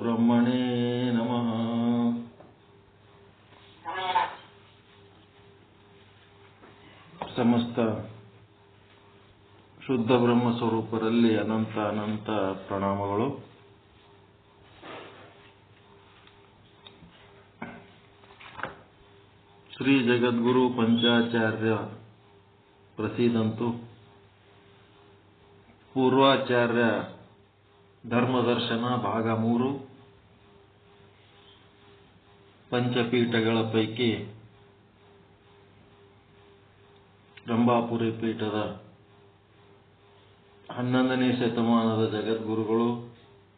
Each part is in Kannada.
ಬ್ರಹ್ಮಣೇ ನಮಃ. ಸಮಸ್ತ ಶುದ್ಧ ಬ್ರಹ್ಮ ಸ್ವರೂಪರಲ್ಲಿ ಅನಂತ ಅನಂತ ಪ್ರಣಾಮಗಳು. ಶ್ರೀ ಜಗದ್ಗುರು ಪಂಚಾಚಾರ್ಯ ಪ್ರಸೀದಂತು. ಪೂರ್ವಾಚಾರ್ಯ ಧರ್ಮದರ್ಶನ ಭಾಗ 3. ಪಂಚಪೀಠಗಳ ಪೈಕಿ ರಂಭಾಪುರಿ ಪೀಠದ 11ನೇ ಶತಮಾನದ ಜಗದ್ಗುರುಗಳು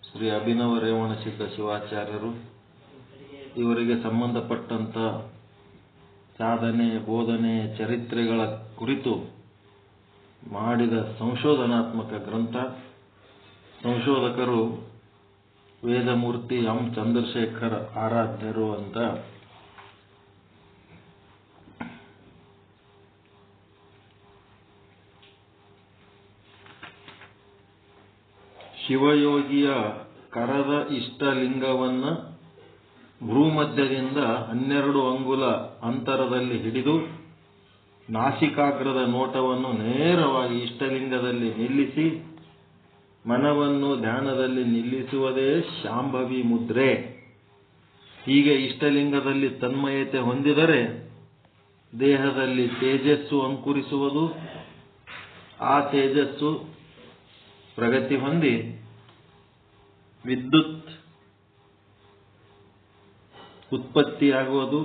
ಶ್ರೀ ಅಭಿನವ ರೇವಣಸಿದ್ಧ ಶಿವಾಚಾರ್ಯರು, ಇವರಿಗೆ ಸಂಬಂಧಪಟ್ಟಂತ ಸಾಧನೆ, ಬೋಧನೆ, ಚರಿತ್ರೆಗಳ ಕುರಿತು ಮಾಡಿದ ಸಂಶೋಧನಾತ್ಮಕ ಗ್ರಂಥ. ಸಂಶೋಧಕರು ವೇದಮೂರ್ತಿ ಎಂ ಚಂದ್ರಶೇಖರ್ ಆರಾಧ್ಯರು ಅಂತ. ಶಿವಯೋಗಿಯ ಕರದ ಇಷ್ಟಲಿಂಗವನ್ನು ಭ್ರೂಮಧ್ಯದಿಂದ 12 ಅಂಗುಲ ಅಂತರದಲ್ಲಿ ಹಿಡಿದು ನಾಸಿಕಾಗ್ರದ ನೋಟವನ್ನು ನೇರವಾಗಿ ಇಷ್ಟಲಿಂಗದಲ್ಲಿ ನಿಲ್ಲಿಸಿ ಮನವನ್ನು ಧ್ಯಾನದಲ್ಲಿ ನಿಲ್ಲಿಸುವುದೇ ಶಾಂಭವಿ ಮುದ್ರೆ. ಹೀಗೆ ಇಷ್ಟಲಿಂಗದಲ್ಲಿ ತನ್ಮಯತೆ ಹೊಂದಿದರೆ ದೇಹದಲ್ಲಿ ತೇಜಸ್ಸು ಅಂಕುರಿಸುವುದು. ಆ ತೇಜಸ್ಸು ಪ್ರಗತಿ ಹೊಂದಿ ವಿದ್ಯುತ್ ಉತ್ಪತ್ತಿಯಾಗುವುದು.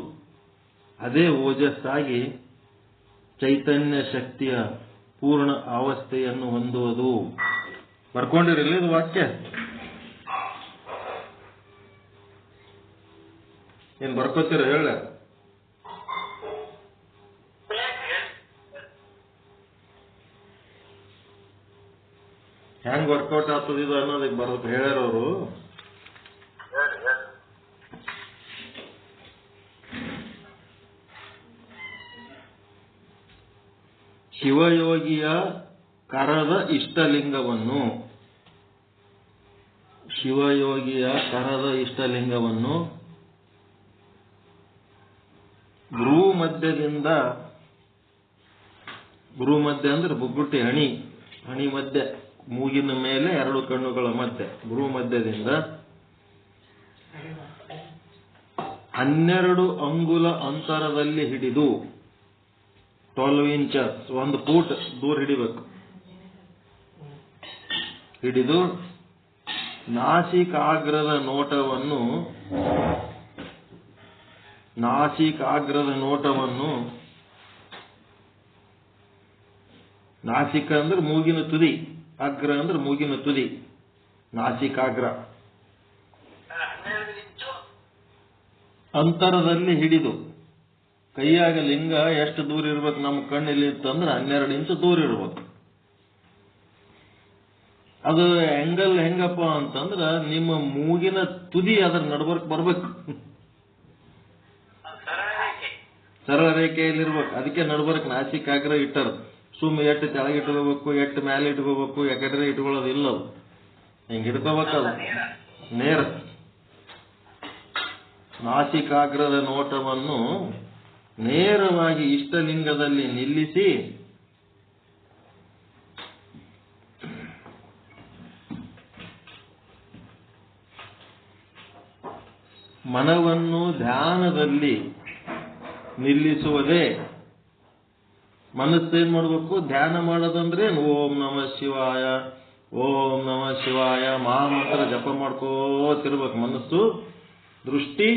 ಅದೇ ಓಜಸ್ಸಾಗಿ ಚೈತನ್ಯ ಶಕ್ತಿಯ ಪೂರ್ಣ ಅವಸ್ಥೆಯನ್ನು ಹೊಂದುವುದು. ಬರ್ಕೊಂಡಿರಲಿ ಇದು ವಾಕ್ಯ? ಏನ್ ಬರ್ಕೋತೀರ ಹೇಳ? ಹೆಂಗ್ ವರ್ಕೌಟ್ ಆಗ್ತದಿದು ಅನ್ನೋದಕ್ಕೆ ಬರೋದು ಹೇಳ್ಯಾರವರು. ಶಿವಯೋಗಿಯ ಕರದ ಇಷ್ಟಲಿಂಗವನ್ನು ಭ್ರೂಮಧ್ಯ ಅಂದ್ರೆ ಬುಗ್ಗುಟ್ಟಿ ಹಣಿ ಮಧ್ಯ, ಮೂಗಿನ ಮೇಲೆ 2 ಕಣ್ಣುಗಳ ಮಧ್ಯೆ, ಭ್ರೂಮಧ್ಯದಿಂದ 12 ಅಂಗುಲ ಅಂತರದಲ್ಲಿ ಹಿಡಿದು 12 ಇಂಚಸ್, 1 ಫೂಟ್ ದೂರ ಹಿಡಿಬೇಕು. ಹಿಡಿದು ನಾಸಿಕಾಗ್ರದ ನೋಟವನ್ನು ನಾಸಿಕ ಅಂದ್ರೆ ಮೂಗಿನ ತುದಿ, ಅಗ್ರ ಅಂದ್ರೆ ಮೂಗಿನ ತುದಿ, ನಾಸಿಕಾಗ್ರ ಅಂತರದಲ್ಲಿ ಹಿಡಿದು. ಕೈಯಾಗ ಲಿಂಗ ಎಷ್ಟು ದೂರ ಇರ್ಬೇಕು ನಮ್ಮ ಕಣ್ಣಿಲ್ಲಿ ಅಂತಂದ್ರೆ 12 ಇಂಚು ದೂರ ಇರ್ಬೇಕು. ಅದು ಆಂಗಲ್ ಹೆಂಗಪ್ಪ ಅಂತಂದ್ರ ನಿಮ್ಮ ಮೂಗಿನ ತುದಿ ಅದರ ನಡ್ಬರ್ಕ್ ಬರ್ಬೇಕು, ಸರಳ ರೇಖೆಯಲ್ಲಿ ಇರ್ಬೇಕು. ಅದಕ್ಕೆ ನಡ್ಬರ್ಕ್ ನಾಸಿಕಾಗ್ರ ಇಟ್ಟಾರ. ಸುಮ್ಮ ಎಷ್ಟು ಕೆಳಗೆ ಇಟ್ಕೋಬೇಕು, ಎಷ್ಟು ಮೇಲೆ ಇಟ್ಕೋಬೇಕು, ಯಾಕಂದ್ರೆ ಇಟ್ಕೊಳ್ಳೋದು ಇಲ್ಲದು, ಹಿಂಗೆ ಹಿಡ್ಕೋಬೇಕದು ನೇರ. ನಾಸಿಕಾಗ್ರದ ನೋಟವನ್ನು ನೇರವಾಗಿ ಇಷ್ಟಲಿಂಗದಲ್ಲಿ ನಿಲ್ಲಿಸಿ ಮನವನ್ನು ಧ್ಯಾನದಲ್ಲಿ ನಿಲ್ಲಿಸುವುದೇ. ಮನಸ್ಸೇನ್ ಮಾಡಬೇಕು? ಧ್ಯಾನ ಮಾಡೋದಂದ್ರೆ ಓಂ ನಮಃ ಶಿವಾಯ, ಓಂ ನಮಃ ಶಿವಾಯ ಮಹಾಮಂತ್ರ ಜಪ ಮಾಡ್ಕೋತಿರ್ಬೇಕು. ಮನಸ್ಸು ದೃಷ್ಟಿ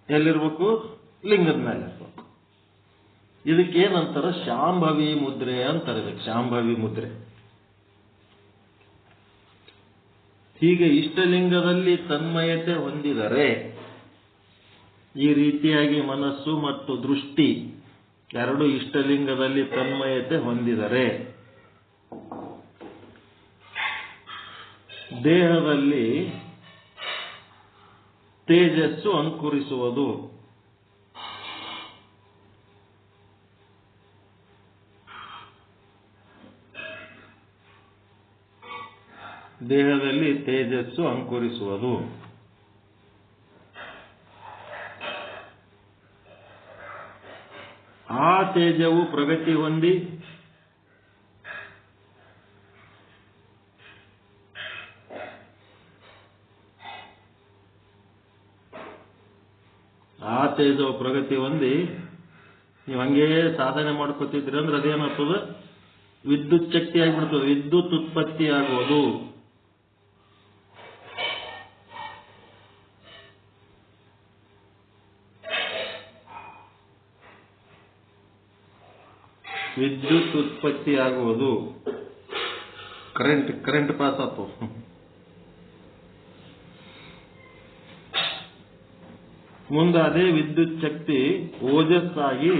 ಎಲ್ಲಿರ್ಬೇಕು? ಲಿಂಗದ ಮೇಲೆ ಇರ್ಬೇಕು. ಇದಕ್ಕೇನಂತಾರ? ಶಾಂಭವಿ ಮುದ್ರೆ ಅಂತಾರೆ. ಇದಕ್ಕೆ ಶಾಂಭವಿ ಮುದ್ರೆ. ಹೀಗೆ ಇಷ್ಟಲಿಂಗದಲ್ಲಿ ತನ್ಮಯತೆ ಹೊಂದಿದರೆ, ಈ ರೀತಿಯಾಗಿ ಮನಸ್ಸು ಮತ್ತು ದೃಷ್ಟಿ 2 ಇಷ್ಟಲಿಂಗದಲ್ಲಿ ತನ್ಮಯತೆ ಹೊಂದಿದರೆ ದೇಹದಲ್ಲಿ ತೇಜಸ್ಸು ಅಂಕುರಿಸುವುದು. ದೇಹದಲ್ಲಿ ತೇಜಸ್ಸು ಅಂಕುರಿಸುವುದು. ಆ ತೇಜವು ಪ್ರಗತಿ ಹೊಂದಿ ನೀವು ಹಂಗೇ ಸಾಧನೆ ಮಾಡ್ಕೊತಿದ್ರಿ ಅಂದ್ರೆ ಅದೇನಾಗ್ತದೆ, ವಿದ್ಯುತ್ ಶಕ್ತಿ ಆಗಿಬಿಡ್ತದೆ, ವಿದ್ಯುತ್ ಉತ್ಪತ್ತಿ ಆಗುವುದು. ವಿದ್ಯುತ್ ಉತ್ಪತ್ತಿ ಆಗುವುದು, ಕರೆಂಟ್ ಪಾಸ್ ಆಯ್ತು. ಮುಂದೆ ಅದೇ ವಿದ್ಯುತ್ ಶಕ್ತಿ ಓಜಸ್ಸಾಗಿ,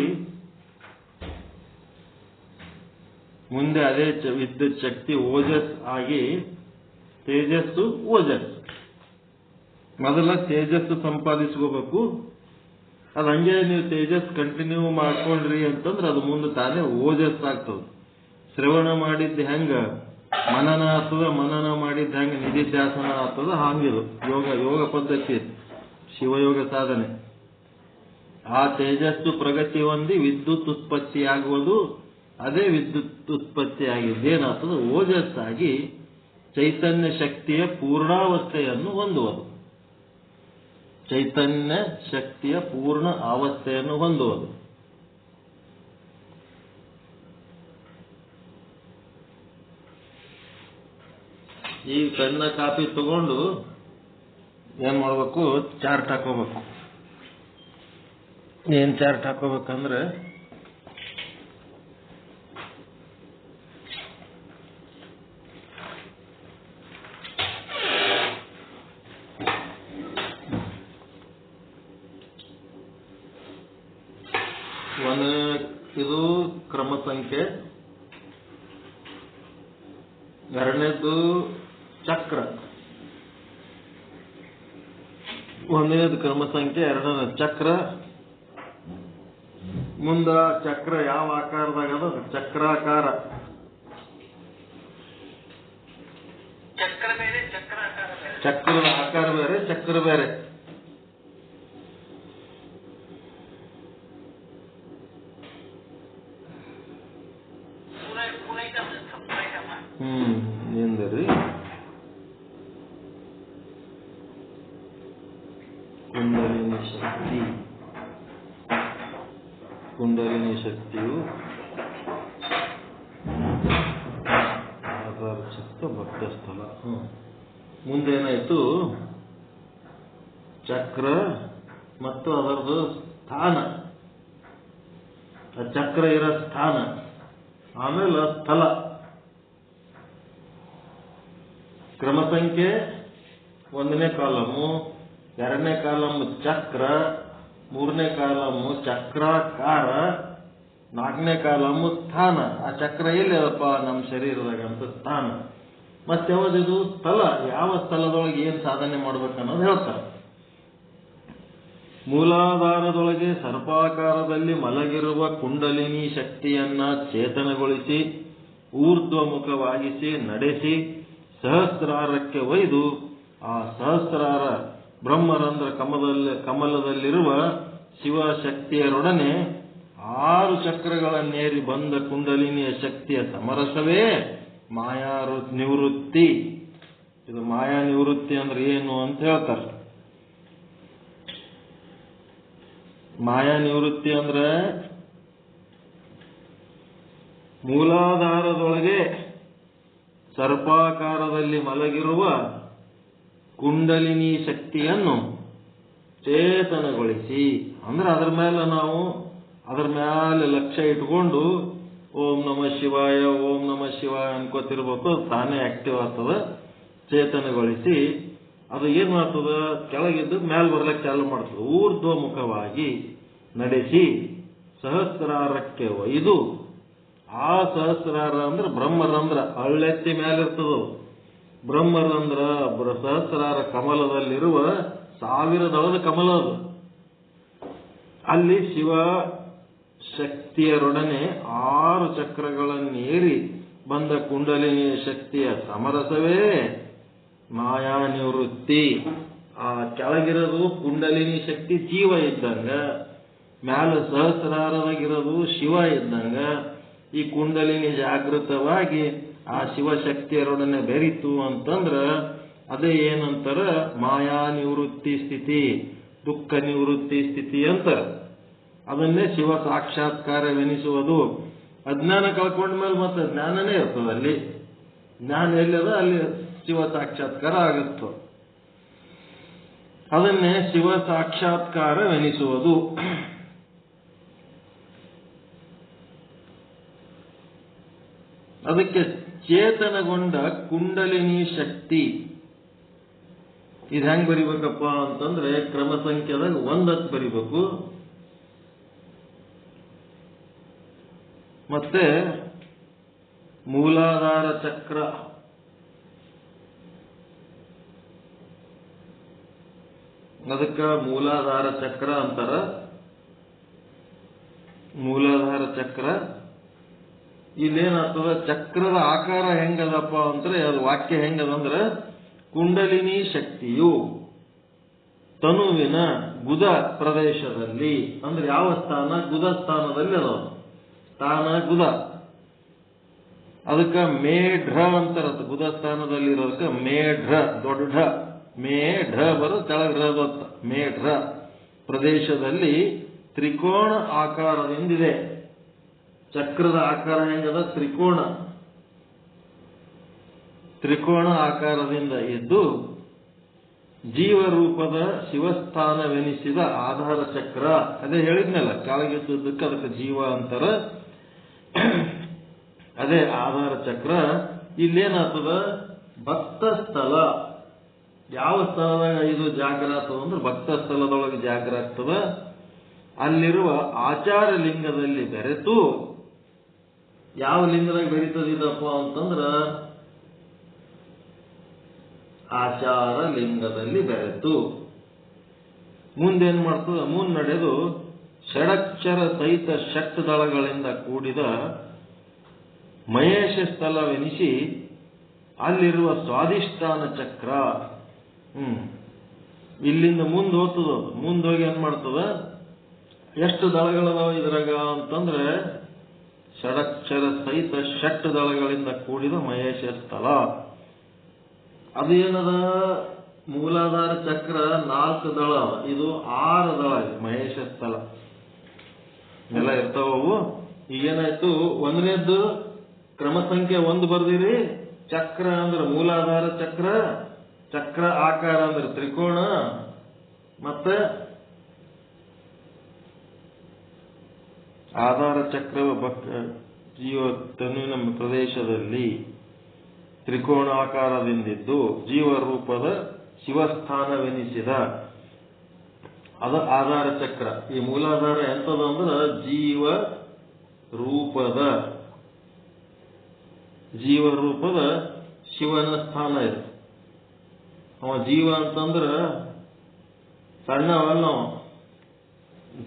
ಓಜಸ್ ಆಗಿ ತೇಜಸ್ಸು ಓಜಸ್. ಮೊದಲ ತೇಜಸ್ಸು ಸಂಪಾದಿಸ್ಕೋಬೇಕು. ಅದು ಹಂಗೆ ನೀವು ತೇಜಸ್ ಕಂಟಿನ್ಯೂ ಮಾಡ್ಕೊಂಡ್ರಿ ಅಂತಂದ್ರೆ ಅದು ಮುಂದೆ ತಾನೇ ಓಜಸ್ ಆಗ್ತದೆ. ಶ್ರವಣ ಮಾಡಿದ್ದು ಹೆಂಗ ಮನನ ಆಗ್ತದ, ಮನನ ಮಾಡಿದ್ದು ಹೆಂಗ ನಿಧಿಧ್ಯಾಸನ ಆಗ್ತದ, ಹಂಗಿದು ಯೋಗ ಪದ್ಧತಿ, ಶಿವಯೋಗ ಸಾಧನೆ. ಆ ತೇಜಸ್ಸು ಪ್ರಗತಿ ಹೊಂದಿ ವಿದ್ಯುತ್ ಉತ್ಪತ್ತಿ ಆಗುವುದು. ಅದೇ ವಿದ್ಯುತ್ ಉತ್ಪತ್ತಿ ಆಗಿದ್ದೇನಾಗ್ತದೆ, ಓಜಸ್ಸಾಗಿ ಚೈತನ್ಯ ಶಕ್ತಿಯ ಪೂರ್ಣಾವಸ್ಥೆಯನ್ನು ಹೊಂದುವುದು. ಚೈತನ್ಯ ಶಕ್ತಿಯ ಪೂರ್ಣ ಅವಸ್ಥೆಯನ್ನು ಹೊಂದುವುದು. ಈ ಪೆನ್ನ ಕಾಪಿ ತಗೊಂಡು ಏನ್ ಮಾಡ್ಬೇಕು, ಚಾರ್ಟ್ ಹಾಕೋಬೇಕು. ಏನ್ ಚಾರ್ಟ್ ಹಾಕೋಬೇಕಂದ್ರೆ, ಇದು ಕ್ರಮ ಸಂಖ್ಯೆ, ಎರಡನೇದು ಚಕ್ರ. ಒಂದನೇದು ಕ್ರಮ ಸಂಖ್ಯೆ, ಎರಡನೇ ಚಕ್ರ. ಮುಂದ ಚಕ್ರ ಯಾವ ಆಕಾರದಾಗದ, ಚಕ್ರಾಕಾರ. ಚಕ್ರದ ಆಕಾರ ಬೇರೆ, ಚಕ್ರ ಬೇರೆ. ಎಂದ್ರಿ ಕುಂಡಲಿನಿ ಶಕ್ತಿ. ಕುಂಡಲಿನಿ ಶಕ್ತಿಯು ಆಧಾರಚಿತ್ತ ಭಕ್ತಸ್ಥಳ. ಮುಂದೇನಾಯ್ತು, ಚಕ್ರ ಮತ್ತು ಅದರದ್ದು ಸ್ಥಾನ, ಚಕ್ರ ಇರೋ ಸ್ಥಾನ, ಆಮೇಲೆ ಸ್ಥಳ. ಕ್ರಮ ಸಂಖ್ಯೆ ಒಂದನೇ ಕಾಲಮು, ಎರಡನೇ ಕಾಲಮ್ ಚಕ್ರ, ಮೂರನೇ ಕಾಲಮು ಚಕ್ರಾಕಾರ, ನಾಲ್ಕನೇ ಕಾಲಮು ಸ್ಥಾನ. ಆ ಚಕ್ರ ಎಲ್ಲಿ ಅದಪ್ಪ, ನಮ್ಮ ಶರೀರದಾಗಂತ ಸ್ಥಾನ. ಮತ್ತೆ ಯಾವ್ದಿದು ಸ್ಥಳ, ಯಾವ ಸ್ಥಳದೊಳಗೆ ಏನ್ ಸಾಧನೆ ಮಾಡ್ಬೇಕನ್ನೋದು ಹೇಳ್ತಾರೆ. ಮೂಲಾಧಾರದೊಳಗೆ ಸರ್ಪಾಕಾರದಲ್ಲಿ ಮಲಗಿರುವ ಕುಂಡಲಿನಿ ಶಕ್ತಿಯನ್ನ ಚೇತನಗೊಳಿಸಿ ಊರ್ಧ್ವಮುಖವಾಗಿಸಿ ನಡೆಸಿ ಸಹಸ್ರಾರಕ್ಕೆ ಒಯ್ದು ಆ ಸಹಸ್ರಾರ ಬ್ರಹ್ಮರಂಧ್ರ ಕಮಲದಲ್ಲಿರುವ ಶಿವಶಕ್ತಿಯರೊಡನೆ 6 ಚಕ್ರಗಳನ್ನೇರಿ ಬಂದ ಕುಂಡಲಿನಿಯ ಶಕ್ತಿಯ ಸಮರಸವೇ ಮಾಯಾ ನಿವೃತ್ತಿ. ಇದು ಮಾಯಾ ನಿವೃತ್ತಿ ಅಂದ್ರೆ ಏನು ಅಂತ ಹೇಳ್ತಾರೆ. ಮಾಯಾ ನಿವೃತ್ತಿ ಅಂದ್ರೆ ಮೂಲಾಧಾರದೊಳಗೆ ಸರ್ಪಾಕಾರದಲ್ಲಿ ಮಲಗಿರುವ ಕುಂಡಲಿನಿ ಶಕ್ತಿಯನ್ನು ಚೇತನಗೊಳಿಸಿ, ಅಂದ್ರೆ ಅದರ ಮೇಲೆ ಲಕ್ಷ್ಯ ಇಟ್ಕೊಂಡು ಓಂ ನಮಃ ಶಿವಾಯ ಓಂ ನಮಃ ಶಿವಾಯ ಅನ್ಕೋತಿರ್ಬೇಕು. ತಾನೇ ಆಕ್ಟಿವ್ ಆಗ್ತದ. ಚೇತನಗೊಳಿಸಿ ಅದು ಏನ್ ಮಾಡ್ತದ, ಕೆಳಗಿದ್ದು ಮೇಲೆ ಬರ್ಲಿಕ್ಕೆ ಚಾಲು ಮಾಡ್ತದೆ. ಊರ್ಧ್ವಮುಖವಾಗಿ ನಡೆಸಿ ಸಹಸ್ರಾರಕ್ಕೆ ಒಯ್ದು, ಆ ಸಹಸ್ರಾರ ಅಂದ್ರೆ ಬ್ರಹ್ಮರಂಧ್ರ, ಹಳ್ಳೆತ್ತಿ ಮೇಲಿರ್ತದ ಬ್ರಹ್ಮರಂಧ್ರ. ಸಹಸ್ರಾರ ಕಮಲದಲ್ಲಿರುವ 1000 ದಳದ ಕಮಲ ಅದು. ಅಲ್ಲಿ ಶಿವ ಶಕ್ತಿಯರೊಡನೆ 6 ಚಕ್ರಗಳನ್ನೇರಿ ಬಂದ ಕುಂಡಲಿನಿ ಶಕ್ತಿಯ ಸಮರಸವೇ ಮಾಯಾ ನಿವೃತ್ತಿ. ಆ ಕೆಳಗಿರೋದು ಕುಂಡಲಿನಿ ಶಕ್ತಿ ಜೀವ ಇದ್ದಂಗ, ಮ್ಯಾಲ ಸಹಸ್ರಾರದಾಗಿರೋದು ಶಿವ ಇದ್ದಂಗ, ಈ ಕುಂಡಲಿನಿ ಜಾಗೃತವಾಗಿ ಆ ಶಿವಶಕ್ತಿಯರೊಡನೆ ಬೆರಿತು ಅಂತಂದ್ರ ಅದೇ ಏನಂತಾರ ಮಾಯಾ ನಿವೃತ್ತಿ ಸ್ಥಿತಿ, ದುಃಖ ನಿವೃತ್ತಿ ಸ್ಥಿತಿ ಅಂತ. ಅದನ್ನೇ ಶಿವ ಸಾಕ್ಷಾತ್ಕಾರವೆನಿಸುವುದು. ಅಜ್ಞಾನ ಕಳ್ಕೊಂಡ ಮೇಲೆ ಮತ್ತೆ ಜ್ಞಾನನೇ ಇರ್ತದೆ. ಅಲ್ಲಿ ಜ್ಞಾನ ಎಲ್ಲದ ಅಲ್ಲಿ ಶಿವ ಸಾಕ್ಷಾತ್ಕಾರ ಆಗುತ್ತೋ. ಅದನ್ನೇ ಶಿವ ಸಾಕ್ಷಾತ್ಕಾರವೆನಿಸುವುದು. ಅದಕ್ಕೆ ಚೇತನಗೊಂಡ ಕುಂಡಲಿನಿ ಶಕ್ತಿ. ಇದು ಹೆಂಗ್ ಬರಿಬೇಕಪ್ಪ ಅಂತಂದ್ರೆ ಕ್ರಮ ಸಂಖ್ಯೆದಾಗ 1 ಬರಿಬೇಕು. ಮತ್ತೆ ಮೂಲಾಧಾರ ಚಕ್ರ, ಅದಕ್ಕ ಮೂಲಾಧಾರ ಚಕ್ರ ಅಂತಾರ. ಮೂಲಾಧಾರ ಚಕ್ರ ಇಲ್ಲೇನಾಗ್ತದ, ಚಕ್ರದ ಆಕಾರ ಹೆಂಗದಪ್ಪ ಅಂದ್ರೆ ಅದು ವಾಕ್ಯ ಹೆಂಗದಂದ್ರೆ ಕುಂಡಲಿನಿ ಶಕ್ತಿಯು ತನುವಿನ ಗುದ ಪ್ರದೇಶದಲ್ಲಿ, ಅಂದ್ರೆ ಯಾವ ಸ್ಥಾನ? ಗುದ ಸ್ಥಾನದಲ್ಲಿ ಅದ. ಸ್ಥಾನ ಗುದ. ಅದಕ್ಕ ಮೇಢ್ರ ಅಂತಾರ. ಗುದ ಸ್ಥಾನದಲ್ಲಿ ಇರೋದಕ್ಕೆ ಮೇಢ್ರ, ದೊಡ್ಡ ಮೇಢ ಬರೋ ತೆಳಗಿರೋದತ್ತ. ಮೇಢ್ರ ಪ್ರದೇಶದಲ್ಲಿ ತ್ರಿಕೋಣ ಆಕಾರದಿಂದಿದೆ. ಚಕ್ರದ ಆಕಾರ ಹೆಂಗದ? ತ್ರಿಕೋಣ. ತ್ರಿಕೋಣ ಆಕಾರದಿಂದ ಇದ್ದು ಜೀವರೂಪದ ಶಿವಸ್ಥಾನವೆನಿಸಿದ ಆಧಾರ ಚಕ್ರ. ಅದೇ ಹೇಳಿದ್ನಲ್ಲ, ಕೆಳಗಿದ್ದಕ್ಕೆ ಅದಕ್ಕೆ ಜೀವ ಅಂತಾರ. ಅದೇ ಆಧಾರ ಚಕ್ರ. ಇಲ್ಲೇನಾಗ್ತದ? ಭಕ್ತ ಸ್ಥಳ. ಯಾವ ಸ್ಥಳದಾಗ ಇದು ಜಾಗ್ರ ಆಗ್ತದ ಅಂದ್ರೆ ಭಕ್ತ ಸ್ಥಳದೊಳಗೆ ಜಾಗ್ರ ಆಗ್ತದ. ಅಲ್ಲಿರುವ ಆಚಾರ ಲಿಂಗದಲ್ಲಿ ಬೆರೆತು, ಯಾವ ಲಿಂಗದಾಗ ಬೆರೀತದಿದಪ್ಪ ಅಂತಂದ್ರ ಆಚಾರ ಲಿಂಗದಲ್ಲಿ ಬೆರೆತು ಮುಂದೇನ್ ಮಾಡ್ತದ? ಮುನ್ನಡೆದು ಷಡಕ್ಷರ ಸಹಿತ ಷಟ್ದಳಗಳಿಂದ ಕೂಡಿದ ಮಹೇಶ ಸ್ಥಳವೆನಿಸಿ ಅಲ್ಲಿರುವ ಸ್ವಾಧಿಷ್ಠಾನ ಚಕ್ರ. ಇಲ್ಲಿಂದ ಮುಂದೆ ಹೋಗ್ತದ. ಮುಂದೋಗಿ ಏನ್ ಮಾಡ್ತದ? ಎಷ್ಟು ದಳಗಳದಾವ ಇದ್ರಾಗ ಅಂತಂದ್ರೆ ಷಡಕ್ಷರ ಸಹಿತ ಷಟ್ ದಳಗಳಿಂದ ಕೂಡಿದ ಮಹೇಶ ಸ್ಥಳ. ಅದು ಏನದ? ಮೂಲಾಧಾರ ಚಕ್ರ 4 ದಳ, ಇದು 6 ದಳ. ಮಹೇಶ ಸ್ಥಳ ಎಲ್ಲ ಇರ್ತಾವವು. ಈಗೇನಾಯ್ತು? 1ನೇದ್ದು ಕ್ರಮ ಸಂಖ್ಯೆ 1 ಬರ್ದಿರಿ. ಚಕ್ರ ಅಂದ್ರೆ ಮೂಲಾಧಾರ ಚಕ್ರ, ಚಕ್ರ ಆಕಾರ ಅಂದ್ರೆ ತ್ರಿಕೋಣ, ಮತ್ತೆ ಆಧಾರ ಚಕ್ರವ ಜೀವ ತನುವಿನ ಪ್ರದೇಶದಲ್ಲಿ ತ್ರಿಕೋಣ ಆಕಾರದಿಂದಿದ್ದು ಜೀವರೂಪದ ಶಿವಸ್ಥಾನವೆನಿಸಿದ ಅದು ಆಧಾರ ಚಕ್ರ. ಈ ಮೂಲಾಧಾರ ಎಂತದ ಅಂದ್ರೆ ಜೀವರೂಪದ ಶಿವನ ಸ್ಥಾನ ಇದೆ. ಅವ ಜೀವ ಅಂತಂದ್ರ ಸಣ್ಣವಲ್ಲ,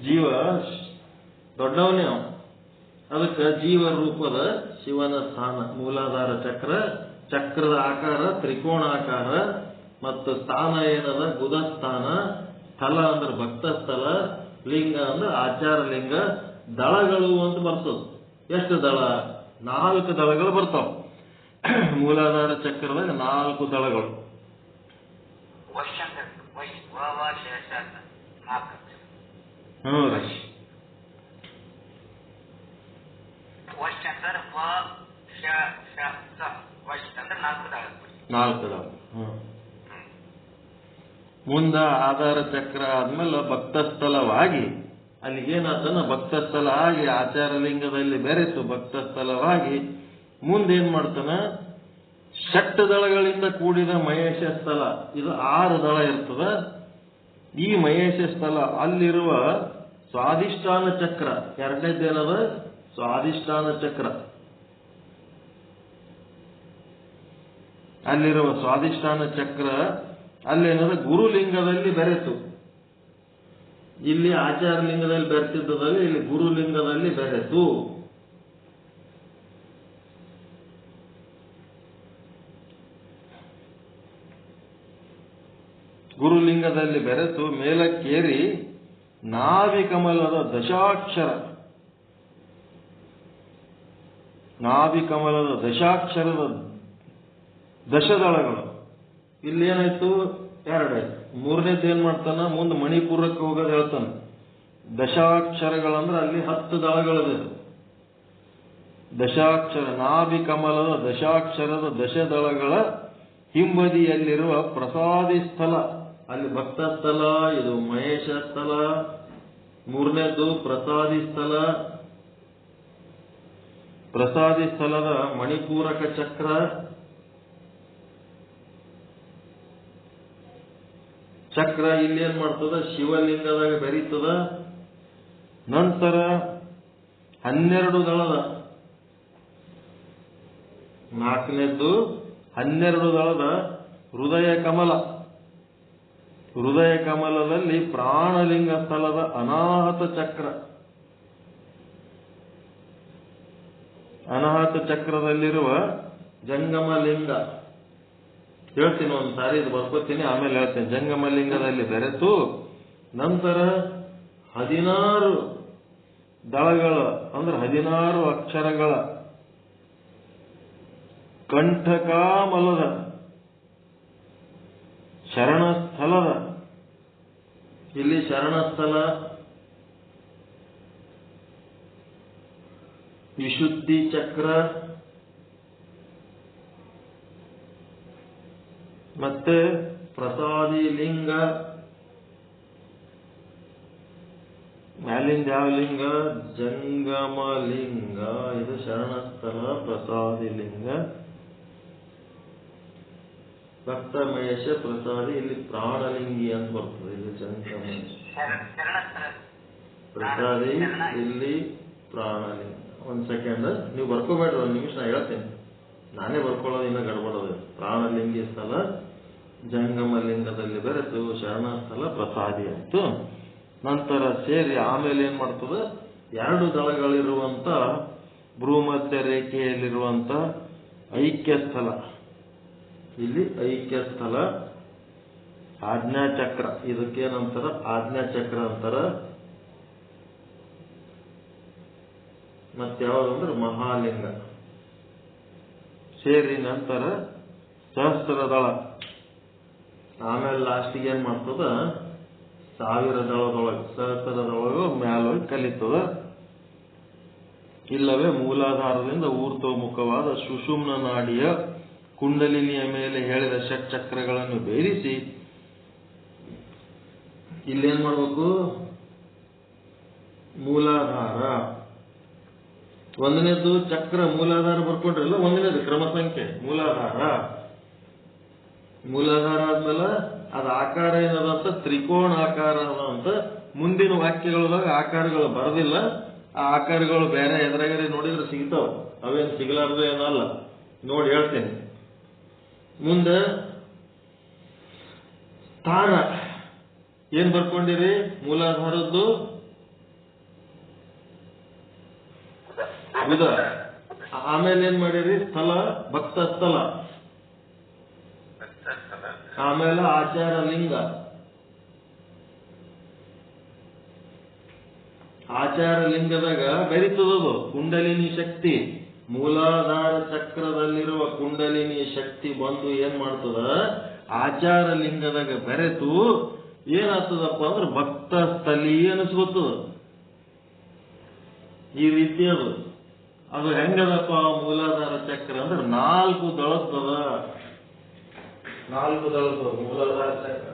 ಜೀವ ದೊಡ್ಡವನೇ ಅವ. ಅದಕ್ಕೆ ಜೀವರೂಪದ ಶಿವನ ಸ್ಥಾನ ಮೂಲಾಧಾರ ಚಕ್ರ. ಚಕ್ರದ ಆಕಾರ ತ್ರಿಕೋಣಾಕಾರ ಮತ್ತು ಸ್ಥಾನ ಏನದ? ಗುದ ಸ್ಥಾನ. ಸ್ಥಳ ಅಂದ್ರೆ ಭಕ್ತ ಸ್ಥಳ. ಲಿಂಗ ಅಂದ್ರೆ ಆಚಾರ ಲಿಂಗ. ದಳಗಳು ಅಂತ ಬರ್ತದ. ಎಷ್ಟು ದಳ? 4 ದಳಗಳು ಬರ್ತಾವ. ಮೂಲಾಧಾರ ಚಕ್ರದಾಗ 4 ದಳಗಳು. ನಾಲ್ಕು ದಳ. ಮುಂದ ಆಧಾರ ಚಕ್ರ ಆದ್ಮೇಲೆ ಭಕ್ತ ಸ್ಥಳವಾಗಿ ಅಲ್ಲಿಗೇನಾತನ? ಭಕ್ತ ಸ್ಥಳ ಆಗಿ ಆಚಾರ ಲಿಂಗದಲ್ಲಿ ಬೆರೆತು ಭಕ್ತ ಸ್ಥಳವಾಗಿ ಮುಂದೇನ್ ಮಾಡ್ತಾನ? ಷಟ್ ದಳಗಳಿಂದ ಕೂಡಿದ ಮಹೇಶ ಸ್ಥಳ. ಇದು 6 ದಳ ಇರ್ತದ. ಈ ಮಹೇಶ ಸ್ಥಳ ಅಲ್ಲಿರುವ ಸ್ವಾಧಿಷ್ಠಾನ ಚಕ್ರ. 2ನೇದೇನದ? ಸ್ವಾಧಿಷ್ಠಾನ ಚಕ್ರ. ಅಲ್ಲಿರುವ ಸ್ವಾಧಿಷ್ಠಾನ ಚಕ್ರ ಅಲ್ಲೇನದ? ಗುರುಲಿಂಗದಲ್ಲಿ ಬೆರೆತು. ಇಲ್ಲಿ ಆಚಾರ ಲಿಂಗದಲ್ಲಿ ಬೆರೆತಿದ್ದದಲ್ಲಿ ಇಲ್ಲಿ ಗುರುಲಿಂಗದಲ್ಲಿ ಬೆರೆತು ಗುರುಲಿಂಗದಲ್ಲಿ ಬೆರೆತು ಮೇಲಕ್ಕೇರಿ ನಾಭಿಕಮಲದ ದಶಾಕ್ಷರದ ದಶದಳಗಳು. ಇಲ್ಲೇನಾಯ್ತು? ಎರಡಾಯ್ತು. ಮೂರನೇದು ಏನ್ ಮಾಡ್ತಾನ? ಮುಂದೆ ಮಣಿಪುರಕ್ಕೆ ಹೋಗೋದು ಹೇಳ್ತಾನೆ. ದಶಾಕ್ಷರಗಳಂದ್ರೆ ಅಲ್ಲಿ 10 ದಳಗಳಿದೆ. ದಶಾಕ್ಷರ ನಾಭಿಕಮಲದ ದಶಾಕ್ಷರದ ದಶದಳಗಳ ಹಿಂಬದಿಯಲ್ಲಿರುವ ಪ್ರಸಾದಿ ಸ್ಥಳ, ಅಲ್ಲಿ ಭಕ್ತ ಸ್ಥಳ, ಇದು ಮಹೇಶ ಸ್ಥಳ. ಮೂರನೇದು ಪ್ರಸಾದಿ ಸ್ಥಳ. ಪ್ರಸಾದಿ ಸ್ಥಳದ ಮಣಿಪೂರಕ ಚಕ್ರ. ಚಕ್ರ ಇಲ್ಲೇನ್ ಮಾಡ್ತದ? ಶಿವಲಿಂಗದಾಗ ಬೆರೀತದ. ನಂತರ 12 ದಳದ, ನಾಲ್ಕನೇದ್ದು 12 ದಳದ ಹೃದಯ ಕಮಲ. ಹೃದಯ ಕಮಲದಲ್ಲಿ ಪ್ರಾಣಲಿಂಗ ಸ್ಥಳದ ಅನಾಹತ ಚಕ್ರ. ಅನಾಹತ ಚಕ್ರದಲ್ಲಿರುವ ಜಂಗಮ ಲಿಂಗ. ಹೇಳ್ತೀನಿ ಒಂದ್ಸಾರಿ, ಇದು ಬರ್ಕೋತೀನಿ, ಆಮೇಲೆ ಹೇಳ್ತೇನೆ. ಜಂಗಮ ಲಿಂಗದಲ್ಲಿ ಬೆರೆತು ನಂತರ 16 ದಳಗಳ ಅಂದ್ರೆ 16 ಅಕ್ಷರಗಳ ಕಂಠಕಾಮಲದ ಶರಣಸ್ಥಳದ, ಇಲ್ಲಿ ಶರಣಸ್ಥಳ, ವಿಶುದ್ಧಿ ಚಕ್ರ, ಮತ್ತೆ ಪ್ರಸಾದಿ ಲಿಂಗ. ಮ್ಯಾಲಿಂದ ಯಾವ ಲಿಂಗ? ಜಂಗಮ ಲಿಂಗ. ಇದು ಶರಣಸ್ಥಳ, ಪ್ರಸಾದಿ ಲಿಂಗ, ಭಕ್ತ ಮಹೇಶ ಪ್ರಸಾದಿ. ಇಲ್ಲಿ ಪ್ರಾಣಲಿಂಗಿ ಅಂತ ಬರ್ತದೆ. ಇಲ್ಲಿ ಜಂಗಮ ಪ್ರಸಾದಿ, ಇಲ್ಲಿ ಪ್ರಾಣಲಿಂಗ. ಒಂದ್ ಸೆಕೆಂಡ್, ನೀವು ಬರ್ಕೋಬೇಡ್ರಿ, 1 ನಿಮಿಷ ನಾ ಹೇಳ್ತೇನೆ. ನಾನೇ ಬರ್ಕೊಳ್ಳೋದು, ಇನ್ನ ಗಡ್ಬಡೋದು. ಪ್ರಾಣಲಿಂಗಿ ಸ್ಥಳ ಜಂಗಮ ಲಿಂಗದಲ್ಲಿ ಬೆರೆತು ಶರಣಸ್ಥಳ ಪ್ರಸಾದಿ ಆಯ್ತು. ನಂತರ ಸೇರಿ ಆಮೇಲೆ ಏನ್ ಮಾಡ್ತದ? 2 ದಳಗಳಿರುವಂತ ಭೂಮಧ್ಯ ರೇಖೆಯಲ್ಲಿರುವಂತ ಐಕ್ಯ ಸ್ಥಳ. ಇಲ್ಲಿ ಐಕ್ಯ ಸ್ಥಳ, ಆಜ್ಞಾಚಕ್ರ. ಇದಕ್ಕೇನಂತಾರ? ಆಜ್ಞಾಚಕ್ರ ಅಂತಾರ. ಮತ್ಯಾವ್ದಂದ್ರೆ ಮಹಾಲಿಂಗ. ಸೇರಿ ನಂತರ ಸಹಸ್ರ ದಳ. ಆಮೇಲೆ ಲಾಸ್ಟಿಗೆ ಏನ್ ಮಾಡ್ತದ? 1000 ದಳದೊಳಗೆ, ಸಹಸ್ರದೊಳಗೆ ಮ್ಯಾಲೊಳಗೆ ಕಲಿತದ. ಇಲ್ಲವೇ ಮೂಲಾಧಾರದಿಂದ ಊರ್ಧ್ವಮುಖವಾದ ಸುಷುಮ್ನ ನಾಡಿಯ ಕುಂಡಲಿನಿಯ ಮೇಲೆ ಹೇಳಿದ ಷಟ್ಚಕ್ರಗಳನ್ನು ಬೇರಿಸಿ ಇಲ್ಲೇನ್ ಮಾಡ್ಬೇಕು? ಮೂಲಾಧಾರ. ಒಂದನೇದು ಚಕ್ರ ಮೂಲಾಧಾರ ಬರ್ಕೊಂಡ್ರಲ್ಲ, ಒಂದನೇದು ಕ್ರಮ ಸಂಖ್ಯೆ ಮೂಲಾಧಾರ. ಮೂಲಾಧಾರ ಆದ್ಮೇಲೆ ಅದ ಆಕಾರ ಏನದಂತ? ತ್ರಿಕೋಣಾಕಾರ ಅದ ಅಂತ. ಮುಂದಿನ ವಾಕ್ಯಗಳದಾಗ ಆಕಾರಗಳು ಬರದಿಲ್ಲ. ಆ ಆಕಾರಗಳು ಬೇರೆ ಎದುರಾಗರೆ ನೋಡಿದ್ರೆ ಸಿಗ್ತಾವ, ಅವೇನು ಸಿಗಲಾರ್ದು ಏನಲ್ಲ. ನೋಡಿ ಹೇಳ್ತೇನೆ. ಮುಂದೆ ಸ್ಥಾನ ಏನ್ ಬರ್ಕೊಂಡಿರಿ? ಮೂಲಾಧಾರದ್ದು ಉದ. ಆಮೇಲೆ ಏನ್ ಮಾಡಿರಿ? ಸ್ಥಳ, ಭಕ್ತ ಸ್ಥಳ. ಆಮೇಲೆ ಆಚಾರ ಲಿಂಗ. ಆಚಾರ ಲಿಂಗದಾಗ ಬೆರೀತದದು ಕುಂಡಲಿನಿ ಶಕ್ತಿ. ಮೂಲಾಧಾರ ಚಕ್ರದಲ್ಲಿರುವ ಕುಂಡಲಿನಿ ಶಕ್ತಿ ಬಂದು ಏನ್ ಮಾಡ್ತದ? ಆಚಾರ ಲಿಂಗದಾಗ ಬೆರೆತು ಏನಾಗ್ತದಪ್ಪ ಅಂದ್ರೆ ಭಕ್ತ ಸ್ಥಳೀ ಅನಿಸ್ಕೊತದ. ಈ ರೀತಿ ಅದು ಹೆಂಗದಪ್ಪ ಮೂಲಾಧಾರ ಚಕ್ರ ಅಂದ್ರೆ 4 ದಳದ. 4 ದಳದ ಮೂಲಾಧಾರ ಚಕ್ರ.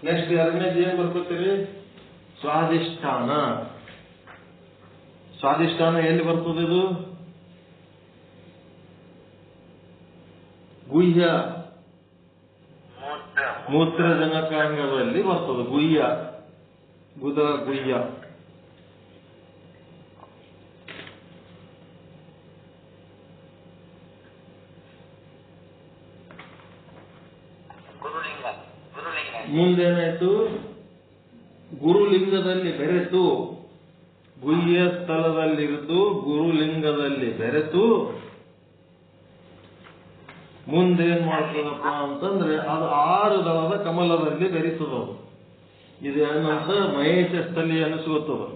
ನೆಕ್ಸ್ಟ್ 2ನೇದು ಏನ್ ಬರ್ಕೋತೀರಿ? ಸ್ವಾಧಿಷ್ಠಾನ. ಸ್ವಾಧಿಷ್ಠಾನ ಎಲ್ಲಿ ಬರ್ತದೆ? ಇದು ಗುಹ್ಯ ಮೂತ್ರಜನಕಾಂಗದಲ್ಲಿ ಬರ್ತದೆ. ಗುಹ್ಯ, ಗುದ ಗುಹ್ಯ. ಮುಂದೇನಾಯ್ತು? ಗುರುಲಿಂಗದಲ್ಲಿ ಬೆರೆತು, ಗುಹ್ಯ ಸ್ಥಳದಲ್ಲಿರಿದು ಗುರುಲಿಂಗದಲ್ಲಿ ಬೆರೆತು ಮುಂದೇನ್ ಮಾಡ್ತದಪ್ಪ ಅಂತಂದ್ರೆ ಅದು 6 ದಳದ ಕಮಲದಲ್ಲಿ ಬೆರೀತದ. ಇದು ಏನಂತ ಮಹೇಶ ಸ್ಥಳಿ ಅನಿಸುತ್ತದೆ.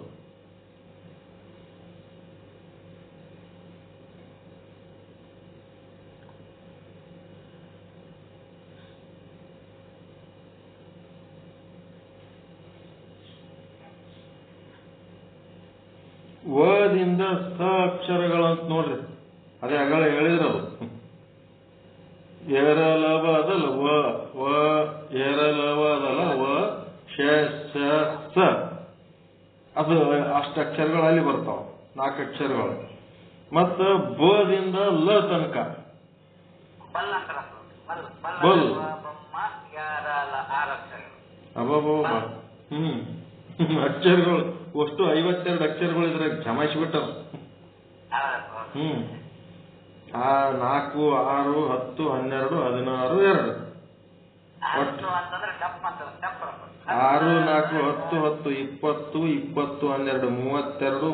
ವದಿಂದ ಸ ಅಕ್ಷರಗಳಂತ ನೋಡ್ರಿ, ಅದೇ ಅಗಳ ಹೇಳಿದ್ರದು. ಏರಲವ ಅದಲ್ಲ ವ ಏರಲವ ಅದಲ್ಲ ವ ಶ ಸ ಅದು ಅಷ್ಟು ಅಕ್ಷರಗಳು ಅಲ್ಲಿ ಬರ್ತಾವ, 4 ಅಕ್ಷರಗಳು. ಮತ್ತ ಬದಿಂದ ಲ ತನಕ ಬಲ್ ಅಬ್ಬಬ್ಬ ಅಕ್ಷರಗಳು ಅಷ್ಟು 52 ಅಕ್ಷರಗಳು ಇದ್ರಾಗ ಜಮಾಯಿಸ್ಬಿಟ್ಟಾರ. 4, 6, 10, 12, 16, 2 6, 4, 10, 10, 20, 20, 12, 32,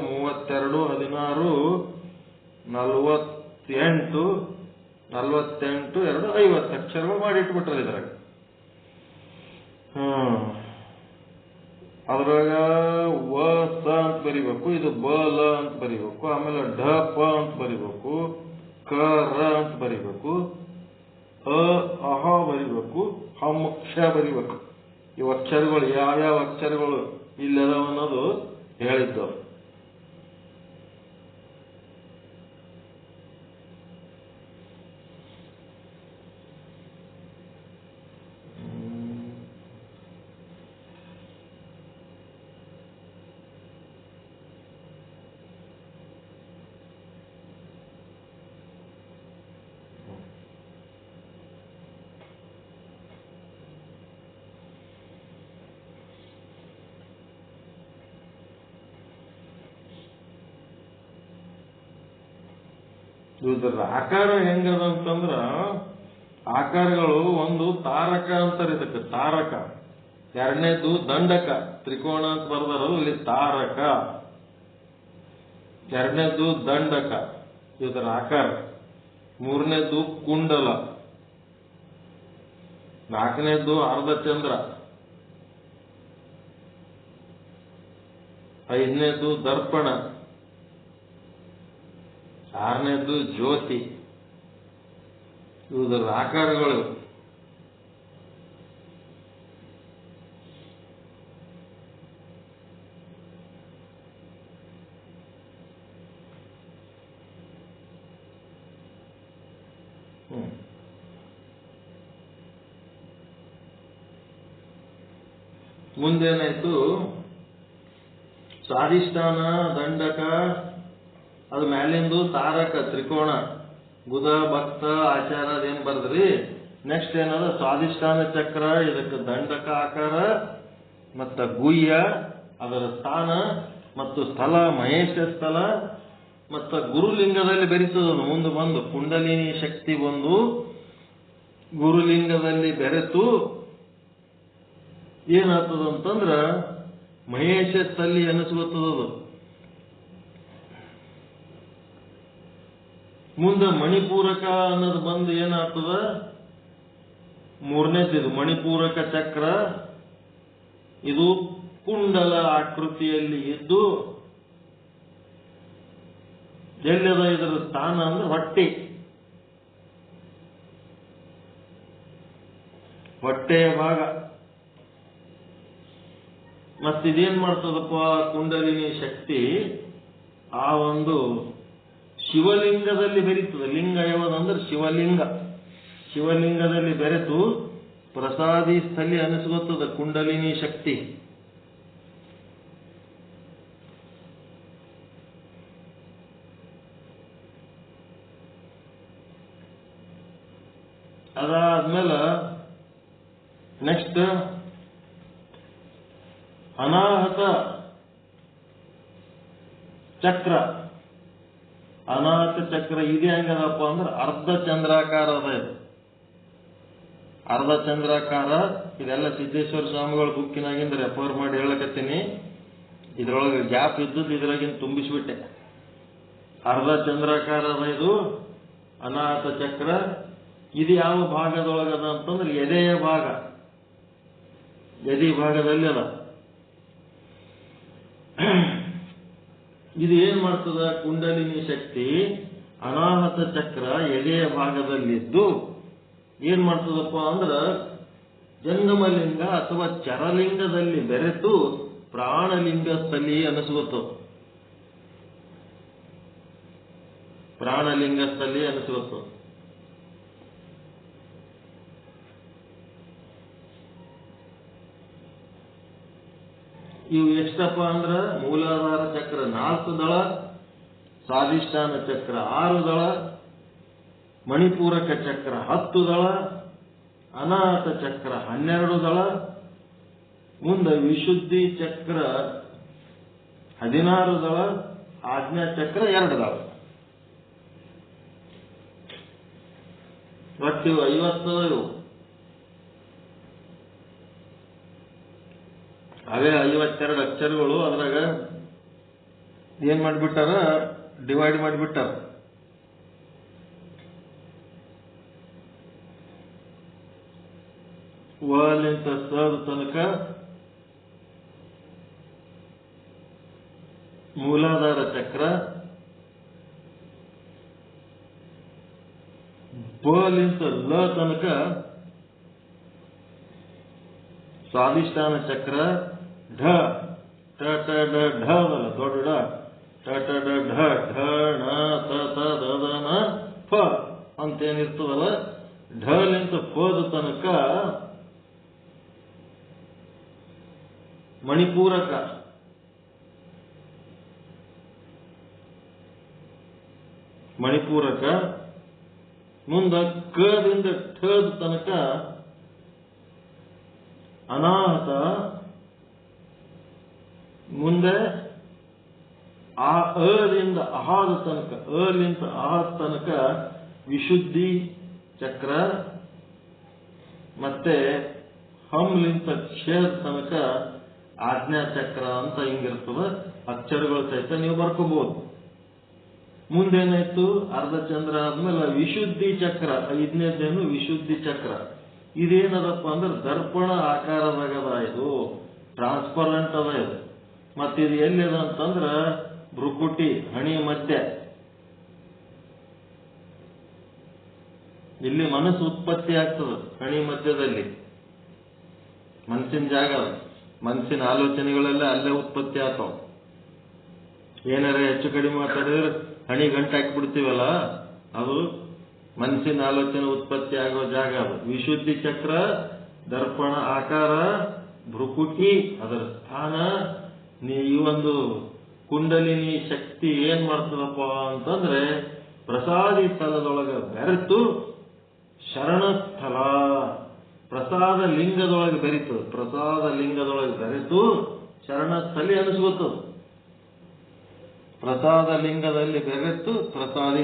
32, 16, 48, 2 50 ಅಕ್ಷರಗಳು ಮಾಡಿ ಇಟ್ಬಿಟ್ರೆ ಇದ್ರಾಗ. ಅದ್ರಾಗ ವ ಸ ಅಂತ ಬರಿಬೇಕು, ಇದು ಬ ಲ ಅಂತ ಬರಿಬೇಕು, ಆಮೇಲೆ ಢ ಪ ಅಂತ ಬರಿಬೇಕು, ಕ ರ ಅಂತ ಬರಿಬೇಕು, ಅಹ ಬರಿಬೇಕು, ಹಮ್ ಕ್ಷ ಬರಿಬೇಕು. ಇವು ಅಕ್ಷರಗಳು ಯಾವ್ಯಾವ ಅಕ್ಷರಗಳು ಇಲ್ಲದಾವ ಅನ್ನೋದು ಹೇಳಿದ್ದವು. ಇದ್ರ ಆಕಾರ ಹೆಂಗದ ಅಂತಂದ್ರ, ಆಕಾರಗಳು ಒಂದು ತಾರಕ ಅಂತಾರೆ ಇದಕ್ಕೆ, ತಾರಕ. ಎರಡನೇದು ದಂಡಕ, ತ್ರಿಕೋಣ ಅಂತ ಬರ್ದಾರಲ್ಲ ಇಲ್ಲಿ ತಾರಕ. ಎರಡನೇದು ದಂಡಕ, ಇದರ ಆಕಾರ. ಮೂರನೇದು ಕುಂಡಲ. ನಾಲ್ಕನೇದು ಅರ್ಧಚಂದ್ರ. ಐದನೇದು ದರ್ಪಣ. ಆರನೇದು ಜ್ಯೋತಿ. ಇವುದರ ಆಕಾರಗಳು. ಮುಂದೇನಾಯ್ತು? ಸ್ವಾಧಿಷ್ಠಾನ, ದಂಡಕ, ಅದು ಮ್ಯಾಲಿಂದು ತಾರಕ, ತ್ರಿಕೋಣ, ಗುದ, ಭಕ್ತ, ಆಚಾರ ಅದೇನ್ ಬರ್ದ್ರಿ. ನೆಕ್ಸ್ಟ್ ಏನದ? ಸ್ವಾಧಿಷ್ಠಾನ ಚಕ್ರ, ಇದಕ್ಕೆ ದಂಡಕ ಆಕಾರ, ಮತ್ತ ಗುಹ್ಯ ಅದರ ಸ್ಥಾನ ಮತ್ತು ಸ್ಥಳ, ಮಹೇಶ ಸ್ಥಳ, ಮತ್ತ ಗುರುಲಿಂಗದಲ್ಲಿ ಬೆರೆಸೋದು. ಮುಂದೆ ಬಂದು ಕುಂಡಲಿನಿ ಶಕ್ತಿ ಬಂದು ಗುರುಲಿಂಗದಲ್ಲಿ ಬೆರೆತು ಏನಾಗ್ತದಂತಂದ್ರ ಮಹೇಶ ತಲ್ಲಿ ಅನಿಸ್ಕೊತದದು. ಮುಂದೆ ಮಣಿಪೂರಕ ಅನ್ನೋದು ಬಂದು ಏನಾಗ್ತದ? ಮೂರನೇದು ಮಣಿಪೂರಕ ಚಕ್ರ. ಇದು ಕುಂಡಲ ಆಕೃತಿಯಲ್ಲಿ ಇದ್ದು ಎಲ್ಲದ ಇದರ ಸ್ಥಾನ ಅಂದ್ರೆ ಹೊಟ್ಟೆಯ ಭಾಗ. ಮತ್ತಿದೇನ್ ಮಾಡ್ತದಪ್ಪ? ಕುಂಡಲಿನಿ ಶಕ್ತಿ ಆ ಒಂದು ಶಿವಲಿಂಗದಲ್ಲಿ ಬೆರೀತದೆ. ಲಿಂಗ ಯಾವದಂದ್ರೆ ಶಿವಲಿಂಗ. ಶಿವಲಿಂಗದಲ್ಲಿ ಬೆರೆತು ಪ್ರಸಾದಿ ಸ್ಥಳಿ ಅನಿಸ್ಕೊತದ ಕುಂಡಲಿನಿ ಶಕ್ತಿ. ಅದಾದ್ಮೇಲೆ ನೆಕ್ಸ್ಟ್ ಅನಾಹತ ಚಕ್ರ. ಅನಾಹತ ಚಕ್ರ ಇದೆ ಹೆಂಗದಪ್ಪ ಅಂದ್ರೆ ಅರ್ಧ ಚಂದ್ರಾಕಾರ ಅದ ಇದು. ಅರ್ಧ ಚಂದ್ರಾಕಾರ. ಇದೆಲ್ಲ ಸಿದ್ದೇಶ್ವರ ಸ್ವಾಮಿಗಳ ಬುಕ್ಕಿನಾಗಿಂದ ರೆಫರ್ ಮಾಡಿ ಹೇಳಕತ್ತೀನಿ. ಇದ್ರೊಳಗೆ ಗ್ಯಾಪ್ ಇದ್ದದ್ದು ಇದ್ರಾಗಿಂದ ತುಂಬಿಸ್ಬಿಟ್ಟೆ. ಅರ್ಧ ಚಂದ್ರಾಕಾರದ ಇದು ಅನಾಹತ ಚಕ್ರ. ಇದು ಯಾವ ಭಾಗದೊಳಗದ ಅಂತಂದ್ರೆ ಎದೆಯ ಭಾಗ, ಎದೆ ಭಾಗದಲ್ಲಿ ಅದ. ಇದು ಏನ್ ಮಾಡ್ತದ? ಕುಂಡಲಿನಿ ಶಕ್ತಿ ಅನಾಹತ ಚಕ್ರ ಎದೆಯ ಭಾಗದಲ್ಲಿದ್ದು ಏನ್ ಮಾಡ್ತದಪ್ಪ ಅಂದ್ರ ಜಂಗಮಲಿಂಗ ಅಥವಾ ಚರಲಿಂಗದಲ್ಲಿ ಬೆರೆತು ಪ್ರಾಣಲಿಂಗ ಸ್ಥಳಿ ಅನಿಸ್ಕೊತ. ಪ್ರಾಣಲಿಂಗ ಸ್ಥಳಿ ಅನಿಸ್ಕೊತ. ಇವು ಎಷ್ಟಪ್ಪ ಅಂದ್ರ ಮೂಲಾಧಾರ ಚಕ್ರ 4 ದಳ, ಸ್ವಾಧಿಷ್ಠಾನ ಚಕ್ರ 6 ದಳ, ಮಣಿಪೂರಕ ಚಕ್ರ 10 ದಳ, ಅನಾಹತ ಚಕ್ರ 12 ದಳ, ಮುಂದೆ ವಿಶುದ್ಧಿ ಚಕ್ರ 16 ದಳ, ಆಜ್ಞಾ ಚಕ್ರ 2 ದಳ. ಒಟ್ಟು 50 ಇವು. ಅವೇ 52 ಅಕ್ಷರಗಳು. ಅದ್ರಾಗ ಏನ್ ಮಾಡಿಬಿಟ್ಟಾರ? ಡಿವೈಡ್ ಮಾಡಿಬಿಟ್ಟಾರ. ವಲಿಂತ ಸದ ತನಕ ಮೂಲಾಧಾರ ಚಕ್ರ, ಬಲಿಂತ ಲ ತನಕ ಸ್ವಾಧಿಷ್ಠಾನ ಚಕ್ರ, ಢ ಟ ಟ ಡ ಢ ದೊಡ್ಡ ಡ ಟ ಟ ಡ ಢ ಢ ಣ ತ ತ ದ ದ ನ ಫ ಅಂತೇನಿರ್ತದಲ್ಲ, ಢಲಿಂತ ಫದ ತನಕ ಮಣಿಪೂರಕ, ಮಣಿಪೂರಕ. ಮುಂದ ಕದಿಂದ ಠದ ತನಕ ಅನಾಹತ. ಮುಂದೆ ಅದಿಂದ ಅಹಾದ ತನಕ, ಅಲಿಂತ ಅಹಾದ ತನಕ ವಿಶುದ್ಧಿ ಚಕ್ರ. ಮತ್ತೆ ಹಮ್ಲಿಂತ ಕ್ಷೇದ ತನಕ ಆಜ್ಞಾ ಚಕ್ರ ಅಂತ ಹಿಂಗಿರ್ತದ. ಅಕ್ಷರಗಳು ಸಹಿತ ನೀವು ಬರ್ಕೋಬಹುದು. ಮುಂದೇನಾಯ್ತು? ಅರ್ಧ ಚಂದ್ರ ಆದ್ಮೇಲೆ ವಿಶುದ್ಧಿ ಚಕ್ರ, 5ನೇದೇನು ವಿಶುದ್ಧಿ ಚಕ್ರ. ಇದೇನದಪ್ಪ ಅಂದ್ರೆ ದರ್ಪಣ ಆಕಾರದಾಗದ. ಇದು ಟ್ರಾನ್ಸ್ಪರೆಂಟ್ ಅದ ಇದು. ಮತ್ತಿದು ಎಲ್ಲಿದೆ ಅಂತಂದ್ರ ಭ್ರುಕುಟಿ ಹಣಿ ಮಧ್ಯ. ಇಲ್ಲಿ ಮನಸ್ಸು ಉತ್ಪತ್ತಿ ಆಗ್ತದ. ಹಣಿ ಮಧ್ಯದಲ್ಲಿ ಮನಸ್ಸಿನ ಜಾಗ, ಮನಸ್ಸಿನ ಆಲೋಚನೆಗಳೆಲ್ಲ ಅಲ್ಲೇ ಉತ್ಪತ್ತಿ ಆಗ್ತಾವ. ಏನಾರ ಹೆಚ್ಚು ಕಡಿಮೆ ಮಾತಾಡಿದ್ರೆ ಹಣಿ ಗಂಟೆ ಹಾಕಿಬಿಡ್ತೀವಲ್ಲ, ಅದು ಮನಸ್ಸಿನ ಆಲೋಚನೆ ಉತ್ಪತ್ತಿ ಆಗೋ ಜಾಗ ಅದು. ವಿಶುದ್ಧಿ ಚಕ್ರ, ದರ್ಪಣ ಆಕಾರ, ಭ್ರುಕುಟಿ ಅದರ ಸ್ಥಾನ. ಈ ಒಂದು ಕುಂಡಲಿನಿ ಶಕ್ತಿ ಏನ್ ಮಾಡ್ತದಪ್ಪ ಅಂತಂದ್ರೆ ಪ್ರಸಾದಿ ಸ್ಥಳದೊಳಗೆ ಬೆರೆತು ಶರಣಸ್ಥಳ, ಪ್ರಸಾದ ಲಿಂಗದೊಳಗೆ ಬೆರೀತದೆ. ಪ್ರಸಾದ ಲಿಂಗದೊಳಗೆ ಬೆರೆತು ಶರಣಸ್ಥಳಿ ಅನಿಸ್ಕೊತದ. ಪ್ರಸಾದ ಲಿಂಗದಲ್ಲಿ ಬೆರೆತು ಪ್ರಸಾದಿ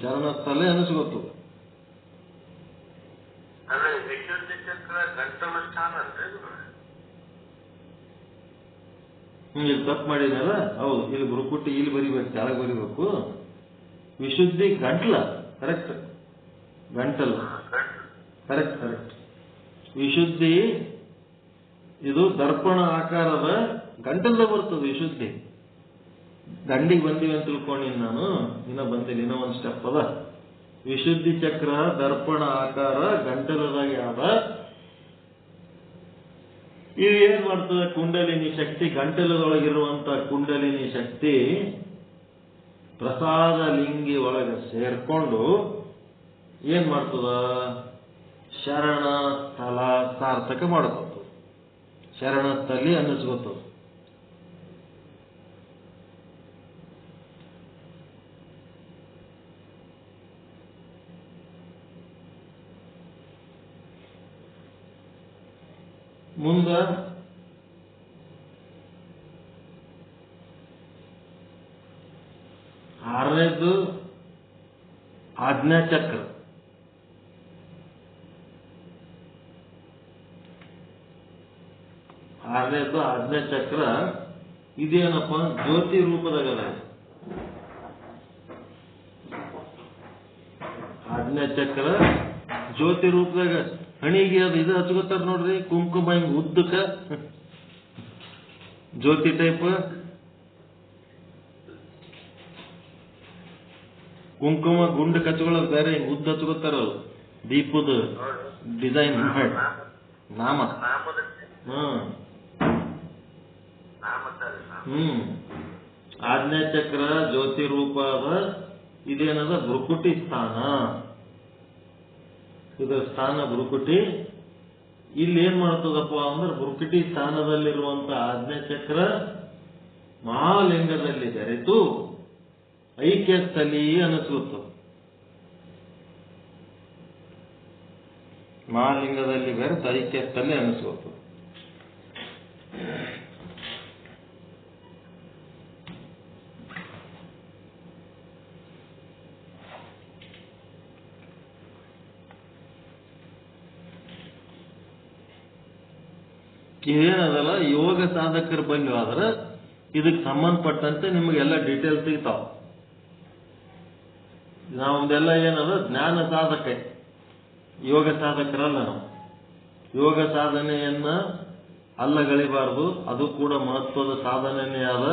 ಶರಣಸ್ಥಳ ಅನಿಸ್ಕೊತು. ವಿಶುದ್ಧಿ ಚಕ್ರ ಗಂಟಲ ಸ್ಥಾನ ಇಲ್ಲಿ ತಪ್ಪು ಮಾಡಿದಾರ. ಹೌದು, ಇಲ್ಲಿ ಭ್ರುಕುಟಿ ಇಲ್ಲಿ ಬರಿಬೇಕು, ಕೆಳಗೆ ಬರಿಬೇಕು. ವಿಶುದ್ಧಿ ಗಂಟ್ಲ, ಕರೆಕ್ಟ್. ಗಂಟಲು, ಕರೆಕ್ಟ್ ಕರೆಕ್ಟ್. ವಿಶುದ್ಧಿ ಇದು ದರ್ಪಣ ಆಕಾರದ ಗಂಟಲ ಬರ್ತದೆ. ವಿಶುದ್ಧಿ ದಂಡಿಗೆ ಬಂದಿವಿ ಅಂತ ತಿಳ್ಕೊಂಡಿ ನಾನು, ಇನ್ನ ಬಂದಿಲ್ಲ, ಇನ್ನೂ ಒಂದು ಸ್ಟೆಪ್ ಅದ. ವಿಶುದ್ಧಿ ಚಕ್ರ ದರ್ಪಣ ಆಕಾರ ಗಂಟಲದಾಗ ಯಾವ ಇದು ಏನ್ ಮಾಡ್ತದೆ? ಕುಂಡಲಿನಿ ಶಕ್ತಿ, ಗಂಟಲದೊಳಗಿರುವಂತ ಕುಂಡಲಿನಿ ಶಕ್ತಿ ಪ್ರಸಾದ ಲಿಂಗಿ ಒಳಗೆ ಸೇರ್ಕೊಂಡು ಏನ್ ಮಾಡ್ತದ? ಶರಣ ಸ್ಥಳ ಸಾರ್ಥಕ ಮಾಡ್ಕೊತ, ಶರಣಸ್ಥಳಿ ಅನ್ನಿಸ್ಕೊತದ. ಮುಂದ ಆರನೇದು ಆಜ್ಞಾ ಚಕ್ರ. ಆರನೇದ್ದು ಆಜ್ಞೆ ಚಕ್ರ. ಇದೇನಪ್ಪ ಜ್ಯೋತಿ ರೂಪದಾಗದ. ಆಜ್ಞೆ ಚಕ್ರ ಜ್ಯೋತಿ ರೂಪದಾಗ ಹಣಿಗೆ ಅದು ಇದು ಹಚ್ಕೋತಾರ ನೋಡ್ರಿ, ಕುಂಕುಮ ಹಿಂಗ್ ಉದ್ದಕ್ಕ ಜ್ಯೋತಿ ಟೈಪ್. ಕುಂಕುಮ ಗುಂಡು ಹಚ್ಕೊಳ್ಳೋದು ಬೇರೆ, ಹಿಂಗ್ ಉದ್ದ ಹಚ್ಕೋತಾರ ದೀಪದ ಡಿಸೈನ್ ಮಾಡಿ ನಾಮ. ಆಜ್ಞೆ ಚಕ್ರ ಜ್ಯೋತಿ ರೂಪ ಅದ. ಇದೇನದ ಭ್ರುಕುಟಿ ಸ್ಥಾನ. ಇದರ ಸ್ಥಾನ ಭ್ರುಕುಟಿ. ಇಲ್ಲಿ ಏನ್ ಮಾಡ್ತದಪ್ಪ ಅಂದ್ರೆ ಭ್ರುಕುಟಿ ಸ್ಥಾನದಲ್ಲಿರುವಂತ ಆಜ್ಞೆ ಚಕ್ರ ಮಹಾಲಿಂಗದಲ್ಲಿ ಬೆರೆತು ಐಕ್ಯ ಸ್ಥಲಿ ಅನಿಸುತ್ತ. ಮಹಾಲಿಂಗದಲ್ಲಿ ಬೆರೆತು ಐಕ್ಯ ಸ್ಥಲಿ ಅನಿಸುತ್ತ. ಇದೇನದಲ್ಲ ಯೋಗ ಸಾಧಕರ ಬಗ್ಗೆ ಆದ್ರೆ ಇದಕ್ಕೆ ಸಂಬಂಧಪಟ್ಟಂತೆ ನಿಮಗೆಲ್ಲ ಡೀಟೇಲ್ಸ್ ಸಿಗ್ತಾವ. ನಾವೊಂದೆಲ್ಲ ಏನದ ಜ್ಞಾನ ಸಾಧಕ, ಯೋಗ ಸಾಧಕರಲ್ಲ ನಾವು. ಯೋಗ ಸಾಧನೆಯನ್ನ ಅಲ್ಲಗಳಿಬಾರದು, ಅದು ಕೂಡ ಮಹತ್ವದ ಸಾಧನೆನೇ ಆದ.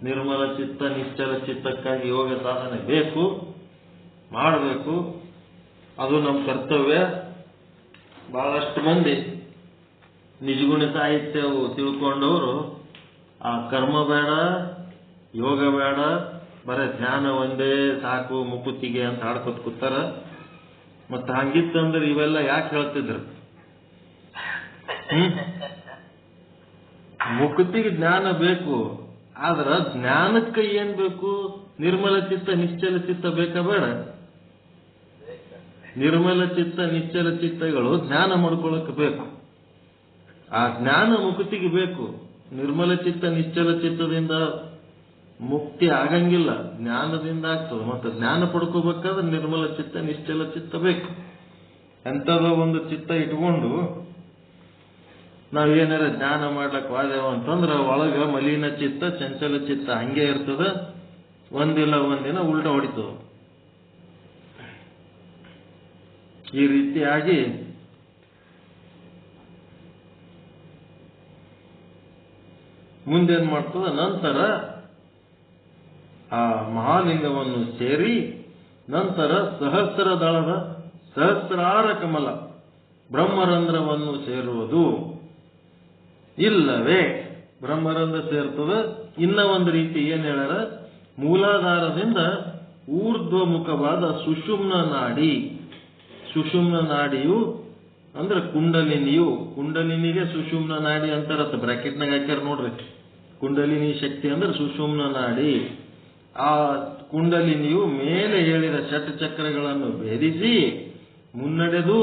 ನಿರ್ಮಲ ಚಿತ್ತ ನಿಶ್ಚಲ ಚಿತ್ತಕ್ಕಾಗಿ ಯೋಗ ಸಾಧನೆ ಬೇಕು, ಮಾಡಬೇಕು. ಅದು ನಮ್ಮ ಕರ್ತವ್ಯ. ಬಹಳಷ್ಟು ಮಂದಿ ನಿಜಗುಣ ಸಾಹಿತ್ಯವು ತಿಳ್ಕೊಂಡವರು ಆ ಕರ್ಮ ಬೇಡ, ಯೋಗ ಬೇಡ, ಬರೀ ಧ್ಯಾನ ಒಂದೇ ಸಾಕು ಮುಕುತಿಗೆ ಅಂತ ಹಾಡ್ಕೊತ ಕೂತಾರ. ಮತ್ತೆ ಹಂಗಿತ್ತಂದ್ರೆ ಇವೆಲ್ಲ ಯಾಕೆ ಹೇಳ್ತಿದ್ರು? ಮುಕುತಿಗೆ ಜ್ಞಾನ ಬೇಕು, ಆದ್ರ ಜ್ಞಾನಕ್ಕೆ ಏನ್ ಬೇಕು? ನಿರ್ಮಲ ಚಿತ್ತ ನಿಶ್ಚಲ ಚಿತ್ತ ಬೇಕಾ ಬೇಡ? ನಿರ್ಮಲ ಚಿತ್ತ ನಿಶ್ಚಲ ಚಿತ್ತಗಳು ಜ್ಞಾನ ಮಾಡ್ಕೊಳಕ್ ಬೇಕು. ಆ ಜ್ಞಾನ ಮುಕ್ತಿಗೆ ಬೇಕು. ನಿರ್ಮಲ ಚಿತ್ತ ನಿಶ್ಚಲ ಚಿತ್ತದಿಂದ ಮುಕ್ತಿ ಆಗಂಗಿಲ್ಲ, ಜ್ಞಾನದಿಂದ ಆಗ್ತದೆ. ಮತ್ತೆ ಜ್ಞಾನ ಪಡ್ಕೋಬೇಕಾದ್ರೆ ನಿರ್ಮಲ ಚಿತ್ತ ನಿಶ್ಚಲ ಚಿತ್ತ ಬೇಕು. ಎಂಥದೋ ಒಂದು ಚಿತ್ತ ಇಟ್ಕೊಂಡು ನಾವೇನಾರ ಜ್ಞಾನ ಮಾಡ್ಲಕ್ ವಾದೇವ ಅಂತಂದ್ರ ಒಳಗ ಮಲಿನ ಚಿತ್ತ ಚಂಚಲ ಚಿತ್ತ ಹಂಗೆ ಇರ್ತದ. ಒಂದಿಲ್ಲ ಒಂದಿನ ಉಲ್ಟಾ ಹೊಡಿತದ. ಈ ರೀತಿಯಾಗಿ ಮುಂದೇನ್ ಮಾಡ್ತದ? ನಂತರ ಆ ಮಹಾಲಿಂಗವನ್ನು ಸೇರಿ ನಂತರ ಸಹಸ್ರ ದಳದ ಸಹಸ್ರಾರ ಕಮಲ ಬ್ರಹ್ಮರಂಧ್ರವನ್ನು ಸೇರುವುದು. ಇಲ್ಲವೇ ಬ್ರಹ್ಮರಂಧ್ರ ಸೇರ್ತದ. ಇನ್ನ ಒಂದು ರೀತಿ ಏನ್ ಹೇಳ್ಯಾರ? ಮೂಲಾಧಾರದಿಂದ ಊರ್ಧ್ವಮುಖವಾದ ಸುಷುಮ್ನ ನಾಡಿ. ಸುಷುಮ್ನ ನಾಡಿಯು ಅಂದ್ರೆ ಕುಂಡಲಿನಿಯು. ಕುಂಡಲಿನಿಗೆ ಸುಷುಮ್ನ ನಾಡಿ ಅಂತಾರತ್ತ, ಬ್ರಾಕೆಟ್ನಾಗ ಹಾಕ್ಯಾರ ನೋಡ್ರಿ. ಕುಂಡಲಿನಿ ಶಕ್ತಿ ಅಂದ್ರೆ ಸುಷುಮ್ನ ನಾಡಿ. ಆ ಕುಂಡಲಿನಿಯು ಮೇಲೆ ಹೇಳಿದ ಷಟ್ಚಕ್ರಗಳನ್ನು ಭೇದಿಸಿ ಮುನ್ನಡೆದು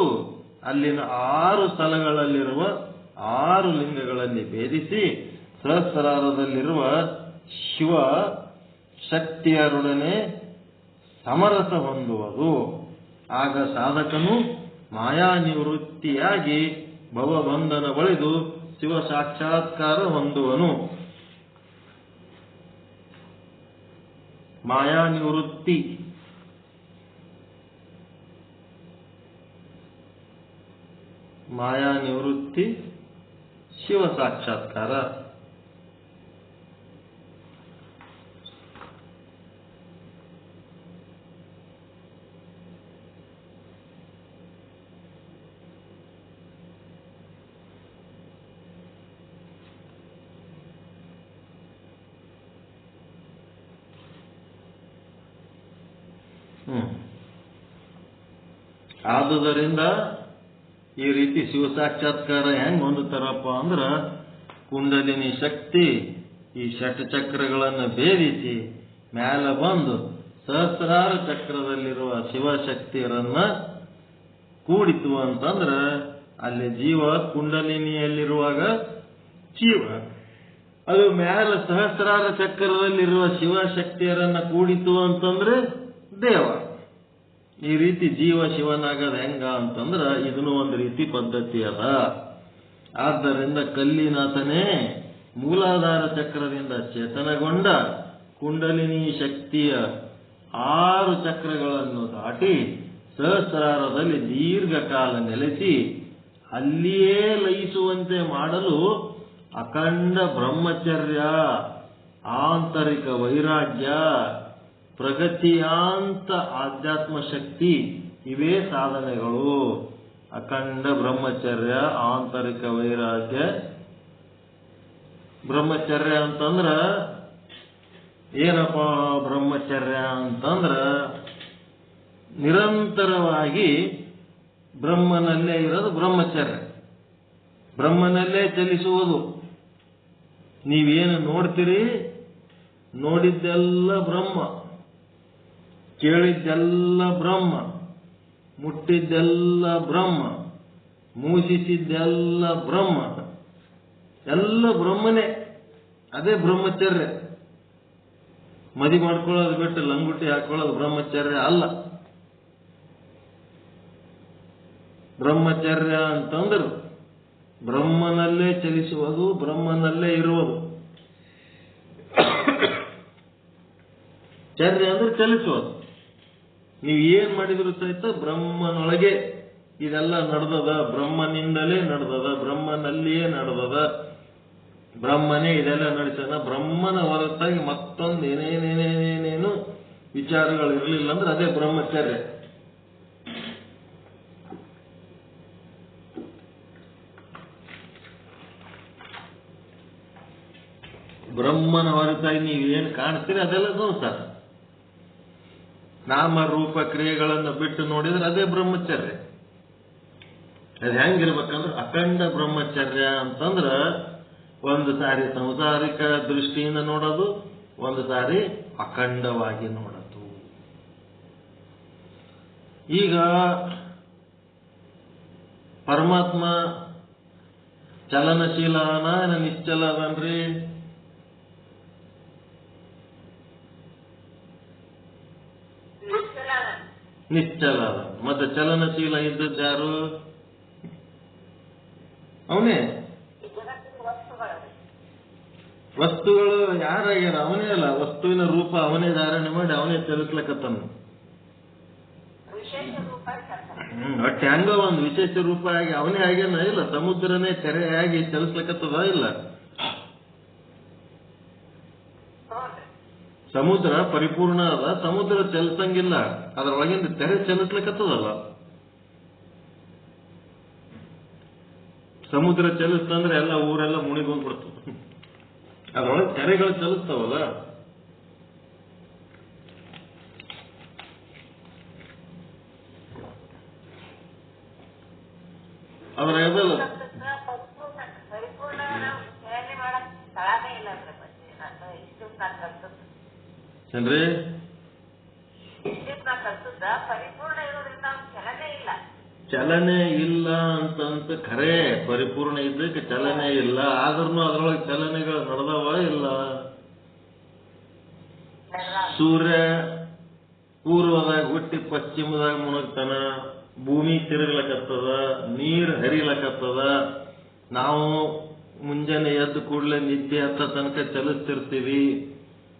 ಅಲ್ಲಿನ 6 ಸ್ಥಳಗಳಲ್ಲಿರುವ 6 ಲಿಂಗಗಳಲ್ಲಿ ಭೇದಿಸಿ ಸಹಸ್ರಾರದಲ್ಲಿರುವ ಶಿವ ಶಕ್ತಿಯರೊಡನೆ ಸಮರಸ ಹೊಂದುವುದು. ಆಗ ಸಾಧಕನು ಮಾಯಾ ನಿವೃತ್ತಿಯಾಗಿ ಭವಬಂಧನ ಬಳಿದು ಶಿವ ಸಾಕ್ಷಾತ್ಕಾರ ಹೊಂದುವನು. ಮಾಯಾ ನಿವೃತ್ತಿ. ಮಾಯಾ ನಿವೃತ್ತಿ, ಶಿವ ಸಾಕ್ಷಾತ್ಕಾರ. ಆದುದರಿಂದ ಈ ರೀತಿ ಶಿವ ಸಾಕ್ಷಾತ್ಕಾರ ಹೆಂಗ್ ಹೊಂದುತ್ತಾರಪ್ಪ ಅಂದ್ರ ಕುಂಡಲಿನಿ ಶಕ್ತಿ ಈ ಷಟ್ಚಕ್ರಗಳನ್ನು ಭೇದಿಸಿ ಮ್ಯಾಲ ಬಂದು ಸಹಸ್ರಾರ ಚಕ್ರದಲ್ಲಿರುವ ಶಿವಶಕ್ತಿಯರನ್ನ ಕೂಡಿತು ಅಂತಂದ್ರ ಅಲ್ಲಿ ಜೀವ ಕುಂಡಲಿನಿಯಲ್ಲಿರುವಾಗ ಜೀವ, ಅದು ಮ್ಯಾಲ ಸಹಸ್ರಾರ ಚಕ್ರದಲ್ಲಿರುವ ಶಿವಶಕ್ತಿಯರನ್ನ ಕೂಡಿತು ಅಂತಂದ್ರೆ ದೇವ. ಈ ರೀತಿ ಜೀವ ಶಿವನಾಗದ ಹೆಂಗ ಅಂತಂದ್ರ ಇದನ್ನು ಒಂದು ರೀತಿ ಪದ್ಧತಿ ಅದ. ಆದ್ದರಿಂದ ಕಲ್ಲಿನಾಥನೇ ಮೂಲಾಧಾರ ಚಕ್ರದಿಂದ ಚೇತನಗೊಂಡ ಕುಂಡಲಿನಿ ಶಕ್ತಿಯ 6 ಚಕ್ರಗಳನ್ನು ದಾಟಿ ಸಹಸ್ರಾರದಲ್ಲಿ ದೀರ್ಘಕಾಲ ನೆಲೆಸಿ ಅಲ್ಲಿಯೇ ಲಯಿಸುವಂತೆ ಮಾಡಲು ಅಖಂಡ ಬ್ರಹ್ಮಚರ್ಯ, ಆಂತರಿಕ ವೈರಾಗ್ಯ, ಪ್ರಗತಿಯಾಂತ ಆಧ್ಯಾತ್ಮ ಶಕ್ತಿ ಇವೇ ಸಾಧನೆಗಳು. ಅಖಂಡ ಬ್ರಹ್ಮಚರ್ಯ, ಆಂತರಿಕ ವೈರಾಗ್ಯ. ಬ್ರಹ್ಮಚರ್ಯ ಅಂತಂದ್ರ ಏನಪ್ಪ? ಬ್ರಹ್ಮಚರ್ಯ ಅಂತಂದ್ರ ನಿರಂತರವಾಗಿ ಬ್ರಹ್ಮನಲ್ಲೇ ಇರೋದು ಬ್ರಹ್ಮಚರ್ಯ. ಬ್ರಹ್ಮನಲ್ಲೇ ಚಲಿಸುವುದು. ನೀವೇನು ನೋಡ್ತೀರಿ, ನೋಡಿದ್ದೆಲ್ಲ ಬ್ರಹ್ಮ, ಕೇಳಿದ್ದೆಲ್ಲ ಬ್ರಹ್ಮ, ಮುಟ್ಟಿದ್ದೆಲ್ಲ ಬ್ರಹ್ಮ, ಮೂಸಿಸಿದ್ದೆಲ್ಲ ಬ್ರಹ್ಮ, ಎಲ್ಲ ಬ್ರಹ್ಮನೇ. ಅದೇ ಬ್ರಹ್ಮಚರ್ಯ. ಮದಿ ಮಾಡ್ಕೊಳ್ಳೋದು ಬಿಟ್ಟು ಲಂಗುಟಿ ಹಾಕೊಳ್ಳೋದು ಬ್ರಹ್ಮಚರ್ಯ ಅಲ್ಲ. ಬ್ರಹ್ಮಚರ್ಯ ಅಂತಂದ್ರೆ ಬ್ರಹ್ಮನಲ್ಲೇ ಚಲಿಸುವುದು, ಬ್ರಹ್ಮನಲ್ಲೇ ಇರುವುದು. ಚರ್ಯ ಅಂದ್ರೆ ಚಲಿಸುವುದು. ನೀವು ಏನ್ ಮಾಡಿದ್ರು ಸಹಿತ ಬ್ರಹ್ಮನೊಳಗೆ ಇದೆಲ್ಲ ನಡೆದದ, ಬ್ರಹ್ಮನಿಂದಲೇ ನಡೆದದ, ಬ್ರಹ್ಮನಲ್ಲಿಯೇ ನಡೆದದ, ಬ್ರಹ್ಮನೇ ಇದೆಲ್ಲ ನಡೆಸದ. ಬ್ರಹ್ಮನ ಹೊರತಾಗಿ ಮತ್ತೊಂದು ಏನೇನೇನೇನೇನು ವಿಚಾರಗಳು ಇರಲಿಲ್ಲ ಅಂದ್ರೆ ಅದೇ ಬ್ರಹ್ಮಚರ್ಯ. ಬ್ರಹ್ಮನ ಹೊರತಾಗಿ ನೀವೇನು ಕಾಣ್ತೀರಿ ಅದೆಲ್ಲ ಸಂಸಾರ. ನಾಮ ರೂಪ ಕ್ರಿಯೆಗಳನ್ನು ಬಿಟ್ಟು ನೋಡಿದ್ರೆ ಅದೇ ಬ್ರಹ್ಮಚರ್ಯ. ಅದು ಹೆಂಗಿರ್ಬೇಕಂದ್ರೆ ಅಖಂಡ ಬ್ರಹ್ಮಚರ್ಯ ಅಂತಂದ್ರ ಒಂದು ಸಾರಿ ಸಂಸಾರಿಕ ದೃಷ್ಟಿಯಿಂದ ನೋಡೋದು, ಒಂದು ಸಾರಿ ಅಖಂಡವಾಗಿ ನೋಡೋದು. ಈಗ ಪರಮಾತ್ಮ ಚಲನಶೀಲನ ನಿಶ್ಚಲ ಅದನ್ರಿ? ನಿಶ್ಚಲ ಅದ. ಮತ್ತೆ ಚಲನಶೀಲ ಇದ್ದದ್ಯಾರು? ಅವನೇ. ವಸ್ತುಗಳು ಯಾರಾಗ್ಯಾರ? ಅವನೇ ಅಲ್ಲ. ವಸ್ತುವಿನ ರೂಪ ಅವನೇ ಧಾರಣೆ ಮಾಡಿ ಅವನೇ ಚಲಿಸ್ಲಕತ್ತಾನ. ಒಟ್ಟು ಹೆಂಗ ಒಂದು ವಿಶೇಷ ರೂಪ ಆಗಿ ಅವನೇ ಆಗ್ಯಾನ ಇಲ್ಲ? ಸಮುದ್ರನೇ ತೆರೆ ಆಗಿ ಚಲಿಸ್ಲಕತ್ತದ ಇಲ್ಲ? ಸಮುದ್ರ ಪರಿಪೂರ್ಣ ಅದ, ಸಮುದ್ರ ಚಲಿಸಂಗಿಲ್ಲ, ಅದರೊಳಗಿಂದ ತೆರೆ ಚಲಿಸ್ಲಕತ್ತದಲ್ಲ. ಸಮುದ್ರ ಚಲಿಸ್ತಂದ್ರೆ ಎಲ್ಲ ಊರೆಲ್ಲ ಮುಣಿಗೊಂಡ್ಬಿಡ್ತದ. ಅದರೊಳಗೆ ತೆರೆಗಳು ಚಲಿಸ್ತಾವಲ್ಲ. ಅದರ ಎದಲ್ಲ ಏನ್ರಿ? ಚಲನೆ ಇಲ್ಲ ಅಂತಂತ ಖರೆ, ಪರಿಪೂರ್ಣ ಇದ್ದಕ್ಕೆ ಚಲನೆ ಇಲ್ಲ. ಆದ್ರೂ ಅದ್ರೊಳಗೆ ಚಲನೆಗಳು ನಡೆದವ ಇಲ್ಲ? ಸೂರ್ಯ ಪೂರ್ವದಾಗ ಹುಟ್ಟಿ ಪಶ್ಚಿಮದಾಗ ಮುಣಗ್ತಾನ, ಭೂಮಿ ತಿರುಗ್ಲಕತ್ತದ, ನೀರ್ ಹರಿಲಕತ್ತದ. ನಾವು ಮುಂಜಾನೆ ಎದ್ದು ಕೂಡಲೇ ನಿದ್ದೆ ಹತ್ತ ತನಕ ಚಲಿಸ್ತಿರ್ತೀವಿ.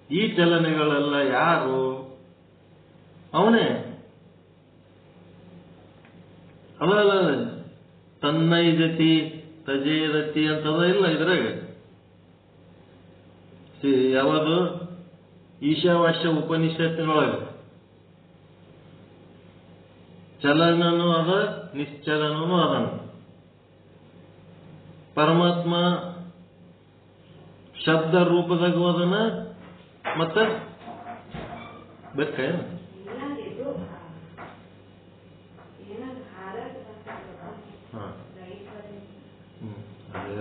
ಈ ಚಲನೆಗಳೆಲ್ಲ ಯಾರು? ಅವನೇ. ಅದಲ್ಲ ತನ್ನೈಜತಿ ತಜೇದತಿ ಅಂತದ ಇಲ್ಲ ಇದ್ರಾಗ. ಯಾವುದು? ಈಶಾವಾಸ್ಯ ಉಪನಿಷತ್ತಿನೊಳಗೆ ಚಲನನೂ ಅದ, ನಿಶ್ಚಲನೂ ಅದನು. ಪರಮಾತ್ಮ ಶಬ್ದ ರೂಪದಾಗ ಅದನ್ನ ಮತ್ತ ಬೇಕೇನು?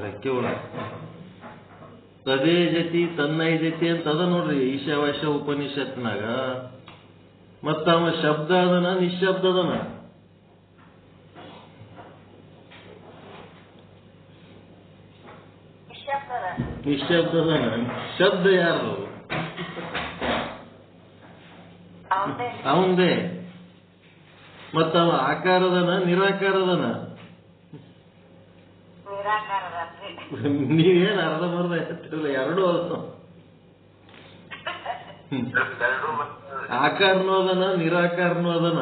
ರೆಕ್ಕೆ ಒಳ ತದೇ ಜತಿ ತನ್ನೈ ಜತಿ ಅಂತ ಅದ ನೋಡ್ರಿ ಈಶಾವಾಸ್ಯ ಉಪನಿಷತ್ನಾಗ. ಮತ್ತ ಅವ ಶಬ್ದ ಅದನ, ನಿಶಬ್ದ ಅದನ. ನಿಶಬ್ದ ಅದನ. ಶಬ್ದ ಯಾರು? ಅವಂದೇ. ಮತ್ತ ಅವ ಆಕಾರದನ, ನಿರಾಕಾರದನ? ನೀವೇನು ಅರ್ಧಂಬರ್ಧ ಹೇಳ್ತಿರಲ್ಲ, ಎರಡೂ ಅದ. ಆಕಾರನೂ ಅದನ, ನಿರಾಕಾರನೂ ಅದನ.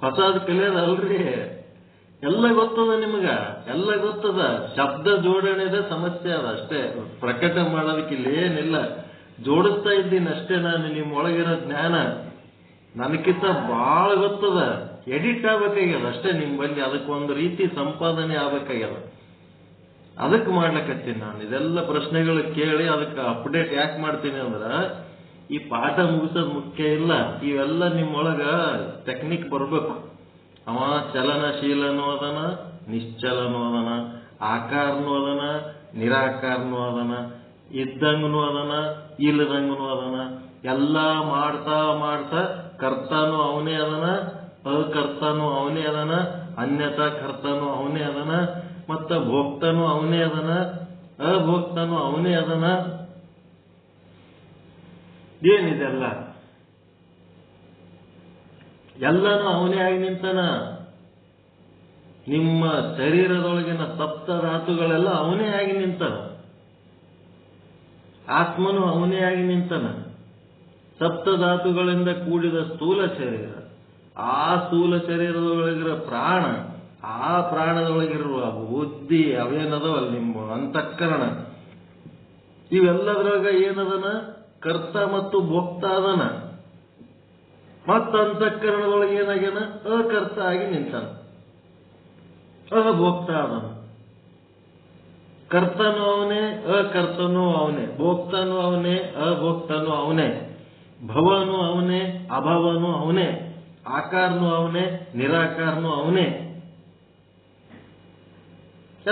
ಹೊಸದ್ ಕಲಿಯೋದಲ್ರಿ, ಎಲ್ಲ ಗೊತ್ತದ ನಿಮಗ, ಎಲ್ಲ ಗೊತ್ತದ. ಶಬ್ದ ಜೋಡಣೆದ ಸಮಸ್ಯೆ ಅದ ಅಷ್ಟೇ, ಪ್ರಕಟ ಮಾಡೋದಕ್ಕೆ ಇಲ್ಲಿ ಏನಿಲ್ಲ. ಜೋಡಿಸ್ತಾ ಇದ್ದೀನಿ ಅಷ್ಟೇ. ನಾನು ನಿಮ್ಮೊಳಗಿರೋ ಜ್ಞಾನ ನನಗಿಂತ ಬಹಳ ಗೊತ್ತದ. ಎಡಿಟ್ ಆಗ್ಬೇಕಾಗ್ಯದ ಅಷ್ಟೇ ನಿಮ್ಮಲ್ಲಿ. ಅದಕ್ಕೊಂದು ರೀತಿ ಸಂಪಾದನೆ ಆಗ್ಬೇಕಾಗ್ಯದ. ಅದಕ್ಕೆ ಮಾಡ್ಲಕತ್ತೀನಿ ನಾನು. ಇದೆಲ್ಲ ಪ್ರಶ್ನೆಗಳು ಕೇಳಿ ಅದಕ್ಕೆ ಅಪ್ಡೇಟ್ ಯಾಕೆ ಮಾಡ್ತೀನಿ ಅಂದ್ರ, ಈ ಪಾಠ ಮುಗಿಸೋದು ಮುಖ್ಯ ಇಲ್ಲ, ಇವೆಲ್ಲ ನಿಮ್ಮೊಳಗ ಟೆಕ್ನಿಕ್ ಬರ್ಬೇಕು. ಅವ ಚಲನಶೀಲನೂ ಅದನ, ನಿಶ್ಚಲನೂ ಅದನ, ಆಕಾರನೂ ಅದನ, ನಿರಾಕಾರನೂ ಅದನ, ಇದ್ದಂಗನೂ ಅದನ, ಇಲ್ಲದಂಗನೂ ಅದನ. ಎಲ್ಲ ಮಾಡ್ತಾ ಮಾಡ್ತಾ ಕರ್ತಾನು ಅವನೇ ಅದನ, ಅಕರ್ತಾನು ಅವನೇ ಅದನ, ಅನ್ಯತಾ ಕರ್ತಾನು ಅವನೇ ಅದನ, ಮತ್ತ ಭೋಕ್ತಾನು ಅವನೇ ಅದನ, ಅಭೋಕ್ತಾನು ಅವನೇ ಅದನ. ಏನಿದೆಲ್ಲ? ಎಲ್ಲನೂ ಅವನೇ ಆಗಿ ನಿಂತಾನ. ನಿಮ್ಮ ಶರೀರದೊಳಗಿನ ಸಪ್ತ ಧಾತುಗಳೆಲ್ಲ ಅವನೇ ಆಗಿ ನಿಂತಾನ. ಆತ್ಮನು ಅವನೇ ಆಗಿ ನಿಂತಾನ. ಸಪ್ತ ಧಾತುಗಳಿಂದ ಕೂಡಿದ ಸ್ಥೂಲ ಶರೀರ, ಆ ಸ್ಥೂಲ ಶರೀರದೊಳಗಿರೋ ಪ್ರಾಣ, ಆ ಪ್ರಾಣದೊಳಗಿರುವ ಬುದ್ಧಿ, ಅವೇನದವಲ್ಲ ನಿಮ್ಮ ಅಂತಃಕರಣ, ಇವೆಲ್ಲದ್ರಾಗ ಏನದನ? ಕರ್ತ ಮತ್ತು ಭೋಕ್ತ ಅದನ. ಮತ್ತ ಅಂತಃಕರಣದೊಳಗೆ ಏನಾಗ್ಯಾನ? ಅಕರ್ತ ಆಗಿ ನಿಂತಾನ, ಅಭೋಕ್ತ ಅದನ. ಕರ್ತನೂ ಅವನೇ, ಅಕರ್ತನೂ ಅವನೇ, ಭೋಕ್ತನೂ ಅವನೇ, ಅಭೋಕ್ತನೂ ಅವನೇ, ಭವನೂ ಅವನೇ, ಅಭವನೂ ಅವನೇ, ಆಕಾರನೂ ಅವನೇ, ನಿರಾಕಾರನೂ ಅವನೇ,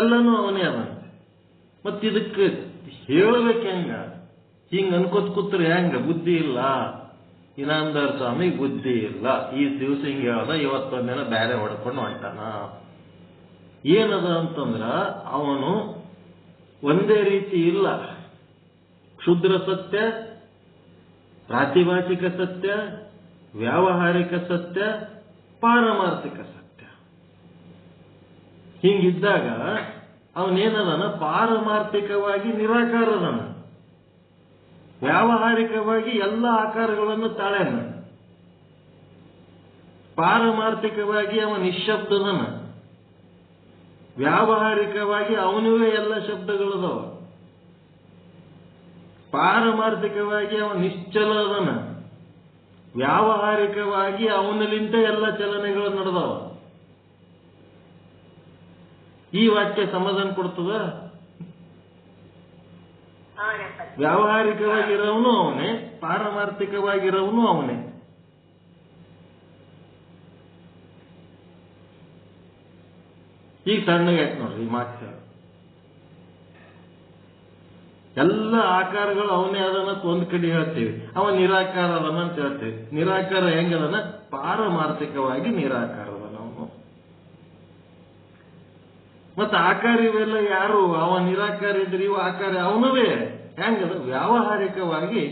ಎಲ್ಲನೂ ಅವನೇ ಅದ. ಮತ್ತಿದಕ್ಕೆ ಹೇಳಬೇಕು ಹೆಂಗ? ಹಿಂಗ ಅನ್ಕೋತ ಕೂತ್ರೆ ಹೆಂಗ? ಬುದ್ಧಿ ಇಲ್ಲ. ಇನಾಮದಾರ್ ಸ್ವಾಮಿ ಬುದ್ಧಿ ಇಲ್ಲ. ಈ ದಿವಸ ಹಿಂಗ ಹೇಳ್ದ, ಇವತ್ತೊಂದಿನ ಬ್ಯಾರೆ ಹೊಡ್ಕೊಂಡು ಹೊಂಟಾನ. ಏನದ ಅಂತಂದ್ರ ಅವನು ಒಂದೇ ರೀತಿ ಇಲ್ಲ. ಕ್ಷುದ್ರ ಸತ್ಯ, ಪ್ರಾತಿಭಾಷಿಕ ಸತ್ಯ, ವ್ಯಾವಹಾರಿಕ ಸತ್ಯ, ಪಾರಮಾರ್ಥಿಕ ಸತ್ಯ. ಹಿಂಗಿದ್ದಾಗ ಅವನೇನದನ? ಪಾರಮಾರ್ಥಿಕವಾಗಿ ನಿರಾಕಾರದನ, ವ್ಯಾವಹಾರಿಕವಾಗಿ ಎಲ್ಲ ಆಕಾರಗಳನ್ನು ತಾಳ್ಯಾನ. ಪಾರಮಾರ್ಥಿಕವಾಗಿ ಅವ ನಿಶ್ಶಬ್ದದನ, ವ್ಯಾವಹಾರಿಕವಾಗಿ ಅವನಿಗೆ ಎಲ್ಲ ಶಬ್ದಗಳದವ. ಪಾರಮಾರ್ಥಿಕವಾಗಿ ಅವ ನಿಶ್ಚಲ ಅದನ, ವ್ಯಾವಹಾರಿಕವಾಗಿ ಅವನಲ್ಲಿಂದ ಎಲ್ಲ ಚಲನೆಗಳು ನಡೆದವ. ಈ ವಾಕ್ಯ ಸಮಾಧಾನ ಕೊಡ್ತದ? ವ್ಯಾವಹಾರಿಕವಾಗಿರೋವನು ಅವನೇ, ಪಾರಮಾರ್ಥಿಕವಾಗಿರೋವನು ಅವನೇ. ಈಗ ಸಣ್ಣಗೆ ಆಯ್ತು ನೋಡ್ರಿ ಈ ಮಾತು. ಎಲ್ಲ ಆಕಾರಗಳು ಅವನೇ ಅದನ್ನ ಒಂದ್ ಕಡೆ ಹೇಳ್ತೀವಿ, ಅವ ನಿರಾಕಾರ ಅದನ್ನ ಅಂತ ಹೇಳ್ತೀವಿ. ನಿರಾಕಾರ ಹೆಂಗದನ? ಪಾರಮಾರ್ಥಿಕವಾಗಿ ನಿರಾಕಾರ ಅದನ ಅವನು. ಮತ್ತ ಆಕಾರ ಇವೆಲ್ಲ ಯಾರು? ಅವ ನಿರಾಕಾರ ಇದ್ರಿ, ಇವ ಆಕಾರ ಅವನವೇ. ಹೆಂಗದ? ವ್ಯಾವಹಾರಿಕವಾಗಿ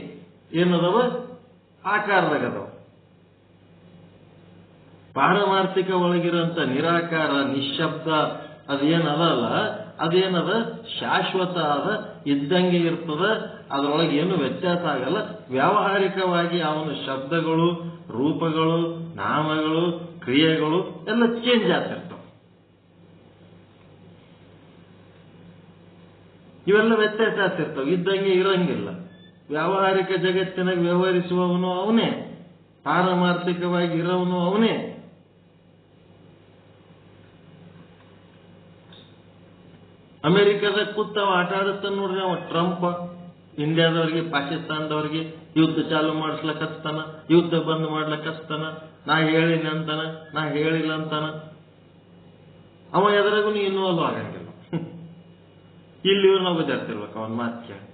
ಏನದವ? ಆಕಾರದಾಗದವ. ಪಾರಮಾರ್ಥಿಕ ಒಳಗಿರೋಂಥ ನಿರಾಕಾರ, ನಿಶ್ಶಬ್ದ ಅದೇನದಲ್ಲ, ಅದೇನದ? ಶಾಶ್ವತ ಅದ, ಇದ್ದಂಗೆ ಇರ್ತದ, ಅದರೊಳಗೆ ಏನು ವ್ಯತ್ಯಾಸ ಆಗಲ್ಲ. ವ್ಯಾವಹಾರಿಕವಾಗಿ ಅವನ ಶಬ್ದಗಳು, ರೂಪಗಳು, ನಾಮಗಳು, ಕ್ರಿಯೆಗಳು ಎಲ್ಲ ಚೇಂಜ್ ಆಗ್ತಿರ್ತಾವ. ಇವೆಲ್ಲ ವ್ಯತ್ಯಾಸ ಆಗ್ತಿರ್ತಾವ, ಇದ್ದಂಗೆ ಇರಂಗಿಲ್ಲ. ವ್ಯಾವಹಾರಿಕ ಜಗತ್ತಿನಾಗ ವ್ಯವಹರಿಸುವವನು ಅವನೇ, ಪಾರಮಾರ್ಥಿಕವಾಗಿ ಇರೋವನು ಅವನೇ. ಅಮೆರಿಕದಾಗ ಕೂತಾವ ಆಟ ಆಡುತ್ತಾನ ನೋಡ್ರಿ ಅವ ಟ್ರಂಪ್. ಇಂಡಿಯಾದವ್ರಿಗೆ, ಪಾಕಿಸ್ತಾನದವ್ರಿಗೆ ಯುದ್ಧ ಚಾಲು ಮಾಡಿಸ್ಲಕ್ ಹಚ್ತಾನ, ಯುದ್ಧ ಬಂದ್ ಮಾಡ್ಲಕ್ ಹಚ್ತಾನ. ನಾ ಹೇಳಿನಿ ಅಂತಾನ, ನಾ ಹೇಳಿಲ್ಲ ಅಂತಾನ. ಅವ ಎದುರಾಗೂ ಇನ್ವಾಲ್ವ್ ಆಗಂಗಿಲ್ಲ. ಇಲ್ಲಿ ನಾವು ಬಜಾರ್ತಿರ್ಬೇಕು ಅವನ್ ಮಾತು ಕೇಳಿ.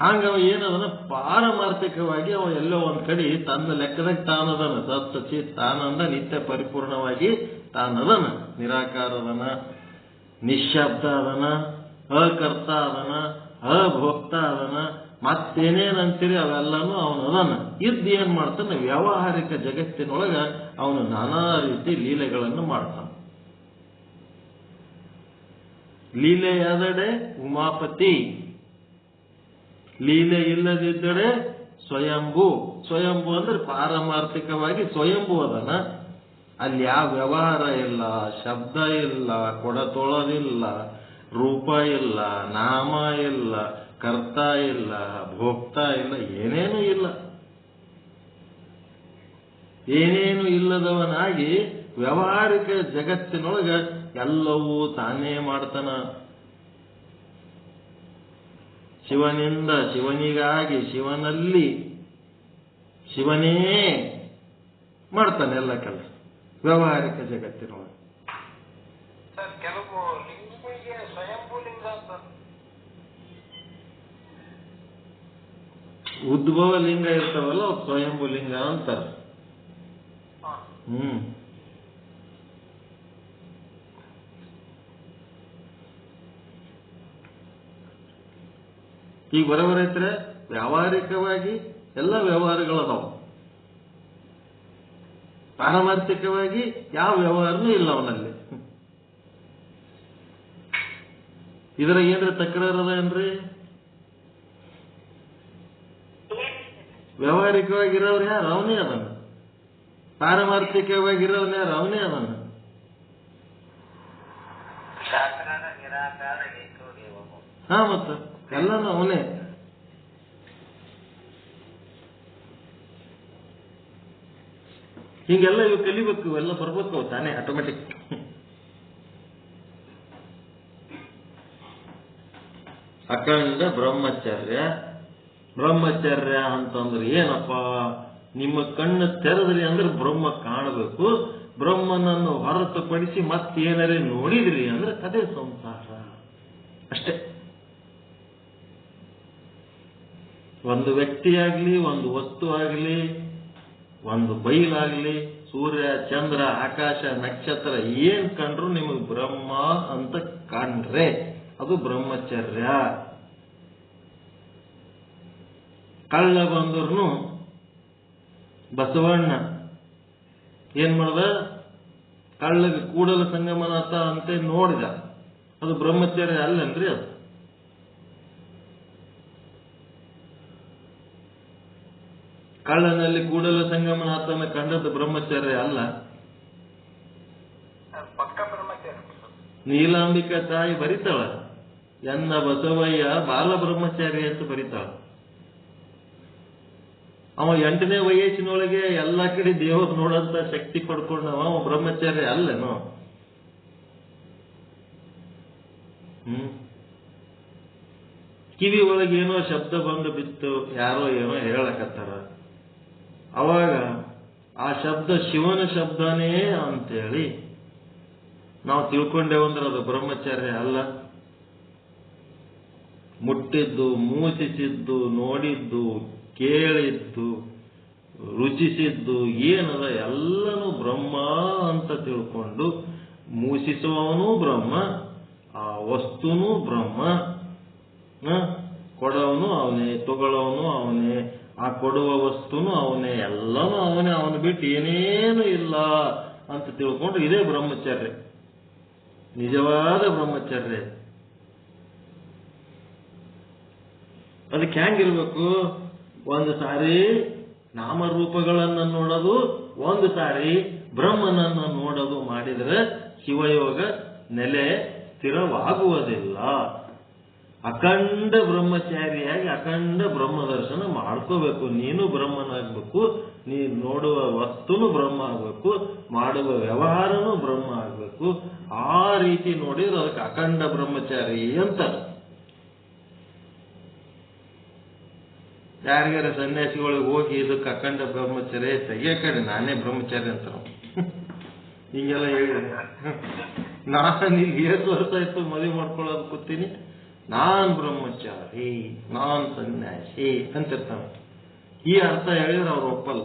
ಹಂಗ ಅವ ಏನದನ? ಪಾರಮಾರ್ಥಿಕವಾಗಿ ಅವ ಎಲ್ಲೋ ಒಂದ್ ಕಡೆ ತನ್ನ ಲೆಕ್ಕದಾಗ ತಾನದನ. ಸತ್ಸಚಿ ತಾನಂದ ನಿತ್ಯ ಪರಿಪೂರ್ಣವಾಗಿ ತಾನದನ. ನಿರಾಕಾರದನ, ನಿಶ್ಶಬ್ದ ಅದನ, ಅಕರ್ತ ಅದನ, ಅಭೋಕ್ತ ಅದನ, ಮತ್ತೇನೇನ್ ಅಂತೀರಿ ಅವೆಲ್ಲನೂ ಅವನು ಅದನ್ನ ಇದ್ದು ಏನ್ ಮಾಡ್ತಾನೆ, ವ್ಯಾವಹಾರಿಕ ಜಗತ್ತಿನೊಳಗ ಅವನು ನಾನಾ ರೀತಿ ಲೀಲೆಗಳನ್ನು ಮಾಡ್ತಾನೆ. ಲೀಲೆಯಾದಡೆ ಉಮಾಪತಿ, ಲೀಲೆ ಇಲ್ಲದಿದ್ದರೆ ಸ್ವಯಂಭೂ. ಸ್ವಯಂಭೂ ಅಂದ್ರೆ ಪಾರಮಾರ್ಥಿಕವಾಗಿ ಸ್ವಯಂಭೂ ಅದನ. ಅಲ್ಲಿ ಯಾವ ವ್ಯವಹಾರ ಇಲ್ಲ, ಶಬ್ದ ಇಲ್ಲ, ಕೊಡತೊಳದಿಲ್ಲ, ರೂಪ ಇಲ್ಲ, ನಾಮ ಇಲ್ಲ, ಕರ್ತ ಇಲ್ಲ, ಭೋಕ್ತ ಇಲ್ಲ, ಏನೇನು ಇಲ್ಲ. ಏನೇನು ಇಲ್ಲದವನಾಗಿ ವ್ಯಾವಹಾರಿಕ ಜಗತ್ತಿನೊಳಗ ಎಲ್ಲವೂ ತಾನೇ ಮಾಡ್ತಾನ. ಶಿವನಿಂದ ಶಿವನಿಗಾಗಿ ಶಿವನಲ್ಲಿ ಶಿವನೇ ಮಾಡ್ತಾನೆ ಎಲ್ಲ ಕೆಲಸ ವ್ಯಾವಹಾರಿಕ ಜಗತ್ತಿನೊಳಗೆ. ಸರ್, ಕೆಲವು ಲಿಂಗಗಳಿಗೆ ಸ್ವಯಂಭೂ ಲಿಂಗ ಅಂತ, ಉದ್ಭವ ಲಿಂಗ ಇರ್ತಾವಲ್ಲ ಅವು ಸ್ವಯಂಭೂ ಲಿಂಗ ಅಂತಾರೆ. ಈಗ ಬರೋಬರೈತ್ರೆ ವ್ಯಾವಹಾರಿಕವಾಗಿ ಎಲ್ಲ ವ್ಯವಹಾರಗಳದಾವ, ಪಾರಮಾರ್ಥಿಕವಾಗಿ ಯಾವ ವ್ಯವಹಾರನೂ ಇಲ್ಲ ಅವನಲ್ಲಿ. ಇದರ ಏನ್ರಿ ತಕರಾರದ ಏನ್ರಿ? ವ್ಯಾವಹಾರಿಕವಾಗಿರೋರು ಯಾರು? ಅವನೇ ಅದನ್ನ. ಪಾರಮಾರ್ಥಿಕವಾಗಿರೋನ್ ಯಾರು? ಅವನೇ ಅದನ್ನ. ಹಾ, ಮತ್ತ ಎಲ್ಲನೂ ಅವನೇ. ಹಿಂಗೆಲ್ಲ ಇವು ಕಲಿಬೇಕು, ಇವೆಲ್ಲ ಬರ್ಬೇಕು ತಾನೇ ಆಟೋಮೆಟಿಕ್. ಅಖಂಡ ಬ್ರಹ್ಮಚರ್ಯ. ಬ್ರಹ್ಮಚರ್ಯ ಅಂತಂದ್ರೆ ಏನಪ್ಪ? ನಿಮ್ಮ ಕಣ್ಣು ತೆರೆದ್ರಿ ಅಂದ್ರೆ ಬ್ರಹ್ಮ ಕಾಣಬೇಕು. ಬ್ರಹ್ಮನನ್ನು ಹೊರತುಪಡಿಸಿ ಮತ್ತೇನರೇ ನೋಡಿದ್ರಿ ಅಂದ್ರೆ ಅದೇ ಸಂಸಾರ ಅಷ್ಟೇ. ಒಂದು ವ್ಯಕ್ತಿಯಾಗ್ಲಿ, ಒಂದು ವಸ್ತು ಆಗಲಿ, ಒಂದು ಬೈಲಾಗ್ಲಿ, ಸೂರ್ಯ, ಚಂದ್ರ, ಆಕಾಶ, ನಕ್ಷತ್ರ ಏನ್ ಕಂಡ್ರು ನಿಮಗೆ ಬ್ರಹ್ಮ ಅಂತ ಕಂಡ್ರೆ ಅದು ಬ್ರಹ್ಮಚರ್ಯ. ಕಳ್ಳ ಬಂದ್ರು ಬಸವಣ್ಣ ಏನ್ ಮಾಡ್ದ? ಕಳ್ಳಗೆ ಕೂಡಲ ಸಂಗಮನಾಥ ಅಂತ ನೋಡಿದ. ಅದು ಬ್ರಹ್ಮಚರ್ಯ ಅಲ್ಲನ್ರಿ? ಅದು ಕಳ್ಳನಲ್ಲಿ ಕೂಡಲ ಸಂಗಮನಾಥನ ಕಂಡದ್ದು ಬ್ರಹ್ಮಚರ್ಯ ಅಲ್ಲ. ನೀಲಾಂಬಿಕಾ ತಾಯಿ ಬರಿತಾಳ, ಎನ್ನ ಬಸವಯ್ಯ ಬಾಲ ಬ್ರಹ್ಮಚಾರಿ ಅಂತ ಬರಿತಾಳ. ಅವ 8ನೇ ವಯಸ್ಸಿನೊಳಗೆ ಎಲ್ಲಾ ಕಡೆ ದೇವ್ರ ನೋಡಂತ ಶಕ್ತಿ ಪಡ್ಕೊಂಡವ, ಅವ ಬ್ರಹ್ಮಚಾರ್ಯ ಅಲ್ಲೇನೋ? ಕಿವಿ ಒಳಗೆ ಏನೋ ಶಬ್ದ ಬಂದು ಬಿತ್ತು, ಯಾರೋ ಏನೋ ಹೇಳಕತ್ತಾರ. ಅವಾಗ ಆ ಶಬ್ದ ಶಿವನ ಶಬ್ದನೇ ಅಂತೇಳಿ ನಾವು ತಿಳ್ಕೊಂಡೇವಂದ್ರೆ ಅದು ಬ್ರಹ್ಮಚರ್ಯ ಅಲ್ಲ. ಮುಟ್ಟಿದ್ದು, ಮೂಸಿಸಿದ್ದು, ನೋಡಿದ್ದು, ಕೇಳಿದ್ದು, ರುಚಿಸಿದ್ದು ಏನದ ಎಲ್ಲನೂ ಬ್ರಹ್ಮ ಅಂತ ತಿಳ್ಕೊಂಡು ಮೂಸಿಸುವವನು ಬ್ರಹ್ಮ, ಆ ವಸ್ತುನೂ ಬ್ರಹ್ಮ, ಕೊಡವನು ಅವನೇ, ತಗೊಳ್ಳೋವನು ಅವನೇ, ಆ ಕೊಡುವ ವಸ್ತುನು ಅವನೇ, ಎಲ್ಲನೂ ಅವನೇ, ಅವನು ಬಿಟ್ಟು ಏನೇನು ಇಲ್ಲ ಅಂತ ತಿಳ್ಕೊಂಡು ಇದೇ ಬ್ರಹ್ಮಚರ್ಯ, ನಿಜವಾದ ಬ್ರಹ್ಮಚರ್ಯ. ಅದಕ್ಕೆ ಹೆಂಗಿರ್ಬೇಕು? ಒಂದು ಸಾರಿ ನಾಮರೂಪಗಳನ್ನು ನೋಡೋದು, ಒಂದು ಸಾರಿ ಬ್ರಹ್ಮನನ್ನು ನೋಡೋದು ಮಾಡಿದರೆ ಶಿವಯೋಗ ನೆಲೆ ಸ್ಥಿರವಾಗುವುದಿಲ್ಲ. ಅಖಂಡ ಬ್ರಹ್ಮಚಾರಿಯಾಗಿ ಅಖಂಡ ಬ್ರಹ್ಮ ದರ್ಶನ ಮಾಡ್ಕೋಬೇಕು. ನೀನು ಬ್ರಹ್ಮನಾಗಬೇಕು, ನೀನು ನೋಡುವ ವಸ್ತುನು ಬ್ರಹ್ಮ ಆಗಬೇಕು, ಮಾಡುವ ವ್ಯವಹಾರನೂ ಬ್ರಹ್ಮ ಆಗಬೇಕು. ಆ ರೀತಿ ನೋಡಿದ್ರೆ ಅದಕ್ಕೆ ಅಖಂಡ ಬ್ರಹ್ಮಚಾರಿ ಅಂತ. ಯಾರಿಗಾರ ಸನ್ಯಾಸಿಗಳಿಗೆ ಹೋಗಿ ಇದಕ್ಕೆ ಅಖಂಡ ಬ್ರಹ್ಮಚಾರಿ ತೆಗಿಯ ಕಡೆ ನಾನೇ ಬ್ರಹ್ಮಚಾರಿ ಅಂತ ಹಿಂಗೆಲ್ಲ ಹೇಳಿ, ನಾನು ಇಲ್ಲಿ 7 ವರ್ಷ ಆಯ್ತು ಮದುವೆ ಮಾಡ್ಕೊಳ್ಳೋದು ಕೂತೀನಿ, ನಾನ್ ಬ್ರಹ್ಮಚಾರಿ, ನಾನ್ ಸನ್ಯಾಸಿ ಅಂತಿರ್ತಾನೆ. ಈ ಅರ್ಥ ಹೇಳಿದ್ರೆ ಅವ್ರು ಒಪ್ಪಲ್ಲ.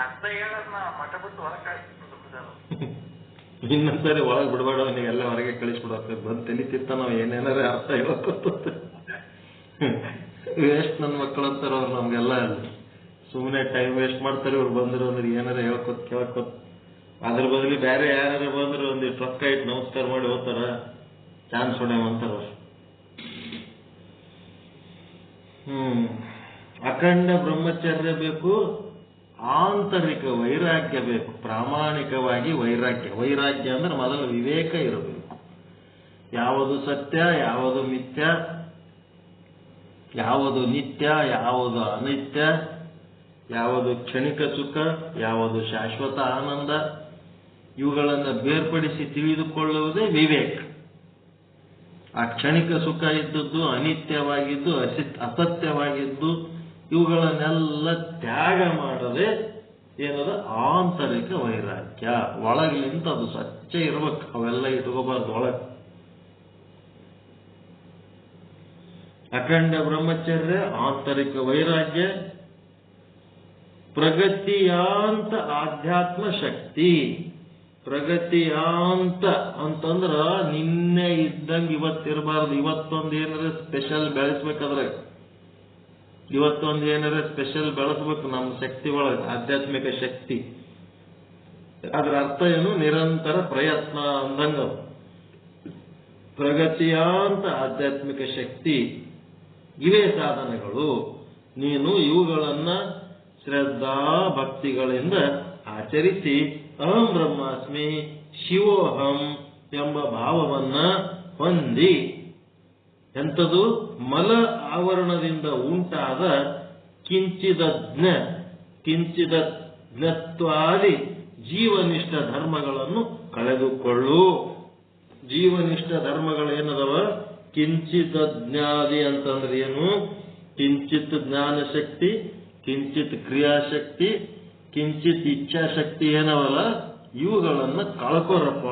ಅರ್ಥ ಹೇಳೋದನ್ನ ಮಠ ಬಿಟ್ಟು ಹೊರಗೆ ಇನ್ನೊಂದ್ಸರಿ ಒಳಗೆ ಬಿಡಬೇಡ, ಅವನಿಗೆ ಎಲ್ಲ ಹೊರಗೆ ಕಳಿಸ್ಬಿಡೋಕೆ ಬಂದು ತಿಳಿತಿತ್ತ ನಾವು ಏನೇನಾರ ಅರ್ಥ ಹೇಳ್ಕೊತ ವೇಸ್ಟ್ ನನ್ನ ಮಕ್ಕಳು ಅಂತಾರ ಅವ್ರು ನಮ್ಗೆಲ್ಲ. ಸುಮ್ಮನೆ ಟೈಮ್ ವೇಸ್ಟ್ ಮಾಡ್ತಾರೆ ಇವ್ರು ಬಂದ್ರು ಅಂದ್ರೆ ಏನಾರ ಹೇಳ್ಕೊತ ಕೇಳ್ಕೊತ. ಅದ್ರ ಬದಲಿ ಬೇರೆ ಯಾರು ಬಂದ್ರು ಒಂದಿಷ್ಟು ರೊಕ್ಕ ಇಟ್ಟು ನಮಸ್ಕಾರ ಮಾಡಿ ಹೋಗ್ತಾರ, ಚಾನ್ಸ್ ಹೊಡೆಯಂತಾರ ಅವ್ರು. ಅಖಂಡ ಬ್ರಹ್ಮಚರ್ಯ ಬೇಕು, ಆಂತರಿಕ ವೈರಾಗ್ಯ ಬೇಕು, ಪ್ರಾಮಾಣಿಕವಾಗಿ ವೈರಾಗ್ಯ. ವೈರಾಗ್ಯ ಅಂದ್ರೆ ಮೊದಲು ವಿವೇಕ ಇರಬೇಕು. ಯಾವುದು ಸತ್ಯ, ಯಾವುದು ಮಿಥ್ಯ, ಯಾವುದು ನಿತ್ಯ, ಯಾವುದು ಅನಿತ್ಯ, ಯಾವುದು ಕ್ಷಣಿಕ ಸುಖ, ಯಾವುದು ಶಾಶ್ವತ ಆನಂದ, ಇವುಗಳನ್ನು ಬೇರ್ಪಡಿಸಿ ತಿಳಿದುಕೊಳ್ಳುವುದೇ ವಿವೇಕ. ಆ ಕ್ಷಣಿಕ ಸುಖ ಇದ್ದದ್ದು, ಅನಿತ್ಯವಾಗಿದ್ದು, ಅಸತ್ಯವಾಗಿದ್ದು, ಇವುಗಳನ್ನೆಲ್ಲ ತ್ಯಾಗ ಮಾಡದೆ ಏನದ ಆಂತರಿಕ ವೈರಾಗ್ಯ. ಒಳಗಿನಿಂದ ಅದು ಸ್ವಚ್ಛ ಇರ್ಬೇಕು, ಅವೆಲ್ಲ ಇಟ್ಕೋಬಾರ್ದು ಒಳಗೆ. ಅಖಂಡ ಬ್ರಹ್ಮಚರ್ಯ, ಆಂತರಿಕ ವೈರಾಗ್ಯ, ಪ್ರಗತಿಯಾಂತ ಆಧ್ಯಾತ್ಮ ಶಕ್ತಿ. ಪ್ರಗತಿಯಾಂತ ಅಂತಂದ್ರ ನಿನ್ನೆ ಇದ್ದಂಗೆ ಇವತ್ತಿರಬಾರ್ದು. ಇವತ್ತೊಂದು ಏನಾರ ಸ್ಪೆಷಲ್ ಬೆಳೆಸ್ಬೇಕಾದ್ರೆ, ಇವತ್ತೊಂದು ಏನಾರ ಸ್ಪೆಷಲ್ ಬೆಳೆಸ್ಬೇಕು ನಮ್ಮ ಶಕ್ತಿ ಒಳಗೆ, ಆಧ್ಯಾತ್ಮಿಕ ಶಕ್ತಿ. ಅದ್ರ ಅರ್ಥ ಏನು? ನಿರಂತರ ಪ್ರಯತ್ನ ಅಂದಂಗ. ಪ್ರಗತಿಯಾಂತ ಆಧ್ಯಾತ್ಮಿಕ ಶಕ್ತಿ ಇವೇ ಸಾಧನಗಳು. ನೀನು ಇವುಗಳನ್ನ ಶ್ರದ್ಧಾ ಭಕ್ತಿಗಳಿಂದ ಆಚರಿಸಿ ಅಹಂ ಬ್ರಹ್ಮಾಸ್ಮಿ ಶಿವೋಹಂ ಎಂಬ ಭಾವವನ್ನ ಹೊಂದಿ, ಎಂಥದು? ಮಲ ಆವರಣದಿಂದ ಉಂಟಾದ ಕಿಂಚಿದಜ್ಞತ್ವಾದಿ ಜೀವನಿಷ್ಠ ಧರ್ಮಗಳನ್ನು ಕಳೆದುಕೊಳ್ಳು. ಜೀವನಿಷ್ಠ ಧರ್ಮಗಳೇನದವ? ಕಿಂಚಿದಜ್ಞಾದಿ ಅಂತಂದ್ರೆ ಏನು? ಕಿಂಚಿತ್ ಜ್ಞಾನ ಶಕ್ತಿ, ಕಿಂಚಿತ್ ಕ್ರಿಯಾಶಕ್ತಿ, ಕಿಂಚಿತ್ ಇಚ್ಛಾಶಕ್ತಿ ಏನವಲ್ಲ, ಇವುಗಳನ್ನ ಕಳ್ಕೊರಪ್ಪ.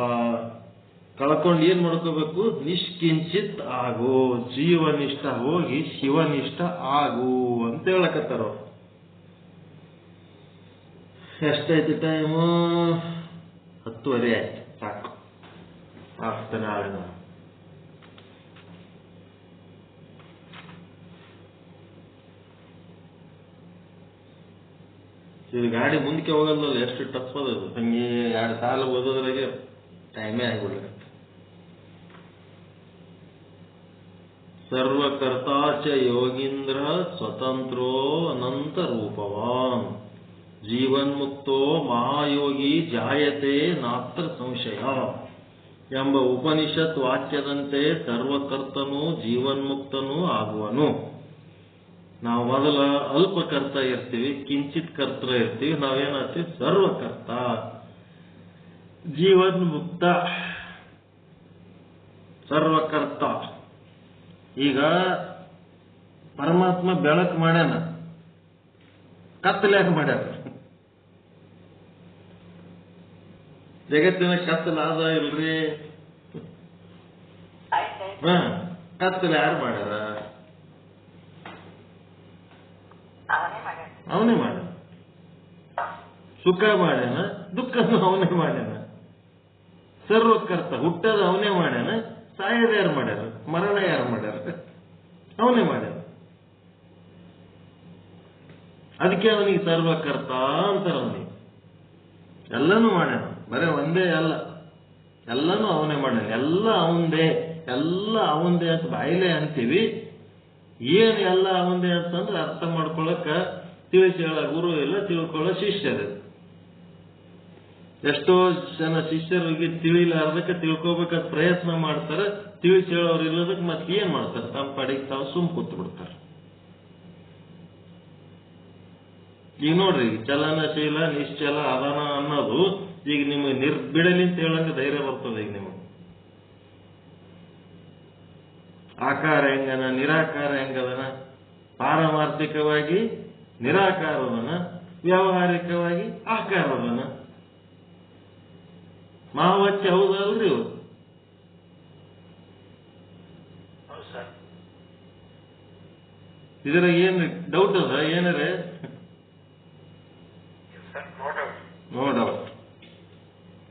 ಕಳ್ಕೊಂಡು ಏನ್ ಮಾಡ್ಕೋಬೇಕು? ನಿಷ್ಕಿಂಚಿತ್ ಆಗು, ಜೀವನಿಷ್ಠ ಹೋಗಿ ಶಿವನಿಷ್ಠ ಆಗು ಅಂತ ಹೇಳಕತ್ತಾರ. ಎಷ್ಟೈತಿ ಟೈಮು? 10:30 ಆಯ್ತು. ಸಾಕು, ಆಗ್ತಾನೆ ನಾಳೆ ನಾನು. ಇದು ಗಾಡಿ ಮುಂದಕ್ಕೆ ಹೋಗಲ್ಲ, ಎಷ್ಟು ಟಫ್ ಅದದು. ಹಂಗೆ 2 ಸಾಲ ಓದೋದ್ರಾಗೆ ಟೈಮೇ ಆಗಿಬಿಡ್ಲಿ. ಸರ್ವಕರ್ತಾಚ ಯೋಗೀಂದ್ರ ಸ್ವತಂತ್ರೋ ಅನಂತ ರೂಪವಾನ್ ಜೀವನ್ಮುಕ್ತೋ ಮಹಾಯೋಗಿ ಜಾಯತೆ ನಾತ್ರ ಸಂಶಯ ಎಂಬ ಉಪನಿಷತ್ ವಾಕ್ಯದಂತೆ ಸರ್ವಕರ್ತನೂ ಜೀವನ್ಮುಕ್ತನೂ ಆಗುವನು. ನಾವು ಮೊದಲ ಅಲ್ಪಕರ್ತ ಇರ್ತೀವಿ, ಕಿಂಚಿತ್ ಕರ್ತ ಇರ್ತೀವಿ, ನಾವೇನಾಗ್ತೀವಿ? ಸರ್ವಕರ್ತ, ಜೀವನ್ಮುಕ್ತ, ಸರ್ವಕರ್ತ. ಈಗ ಪರಮಾತ್ಮ ಬೆಳಕು ಮಾಡ್ಯಾನ, ಕತ್ತಲ್ಯಾಕ ಮಾಡ್ಯಾನ? ಜಗತ್ತಿನ ಕತ್ತಲಾದ ಇಲ್ರಿ? ಕತ್ತಲು ಯಾರು ಮಾಡ್ಯಾರ? ಅವನೇ ಮಾಡ್ಯಾನ. ಸುಖ ಮಾಡ್ಯಾನ, ದುಃಖನೂ ಅವನೇ ಮಾಡ್ಯಾನ. ಸರ್ವಕರ್ತ, ಹುಟ್ಟದ ಅವನೇ ಮಾಡ್ಯಾನ, ಸಾಯದ ಯಾರು ಮಾಡ್ಯಾರ? ಮರಣ ಯಾರು ಮಾಡ್ಯಾರ? ಅವನೇ ಮಾಡ್ಯಾನ. ಅದಕ್ಕೆ ಅವನಿಗೆ ಸರ್ವಕರ್ತ ಅಂತಾರ. ಅವನಿಗೆ ಎಲ್ಲನೂ ಮಾಡ್ಯಾನ, ಬರೇ ಒಂದೇ ಅಲ್ಲ, ಎಲ್ಲನೂ ಅವನೇ ಮಾಡ್ಯಾನ. ಎಲ್ಲ ಅವಂದೇ, ಎಲ್ಲ ಅವಂದೇ ಅಂತ ಬಾಯಿಲೆ ಅಂತೀವಿ. ಏನ್ ಎಲ್ಲ ಅವಂದೇ ಅಂತಂದ್ರೆ ಅರ್ಥ ಮಾಡ್ಕೊಳಕ ತಿಳಿಸಿ ಹೇಳ ಗುರು ಇಲ್ಲ, ತಿಳ್ಕೊಳ್ಳೋ ಶಿಷ್ಯರು. ಎಷ್ಟೋ ಜನ ಶಿಷ್ಯರಿಗೆ ತಿಳಿಲಾರ್ದಕ್ಕೆ ತಿಳ್ಕೊಬೇಕಂತ ಪ್ರಯತ್ನ ಮಾಡ್ತಾರೆ, ತಿಳಿಸಿ ಹೇಳೋರು ಇಲ್ಲದಕ್ಕೆ ಮತ್ತೆ ಏನ್ ಮಾಡ್ತಾರೆ? ತಮ್ಮ ಪಡೆಗೆ ತಾವು ಸುಮ್ ಕೂತ್ ಬಿಡ್ತಾರೆ. ಈಗ ನೋಡ್ರಿ, ಚಲನಶೀಲ ನಿಶ್ಚಲ ಅದಾನ ಅನ್ನೋದು ಈಗ ನಿಮಗೆ ನಿರ್ಬಿಡಲಿ ಅಂತ ಹೇಳಂಗ ಧೈರ್ಯ ಬರ್ತದೆ. ಈಗ ನಿಮಗೆ ಆಕಾರ ಹೆಂಗನ, ನಿರಾಕಾರ ಹೆಂಗದನ? ಪಾರಮಾರ್ಥಿಕವಾಗಿ ನಿರಾಕಾರದನ, ವ್ಯಾವಹಾರಿಕವಾಗಿ ಆಕಾರದನ. ಮಹಾವಾಕ್ಯ ಹೌದಲ್ರಿ ಇವು? ಇದ್ರಾಗ ಏನ್ ಡೌಟ್ ಅದ? ಏನಾರೆ ನೋ ಡೌಟ್.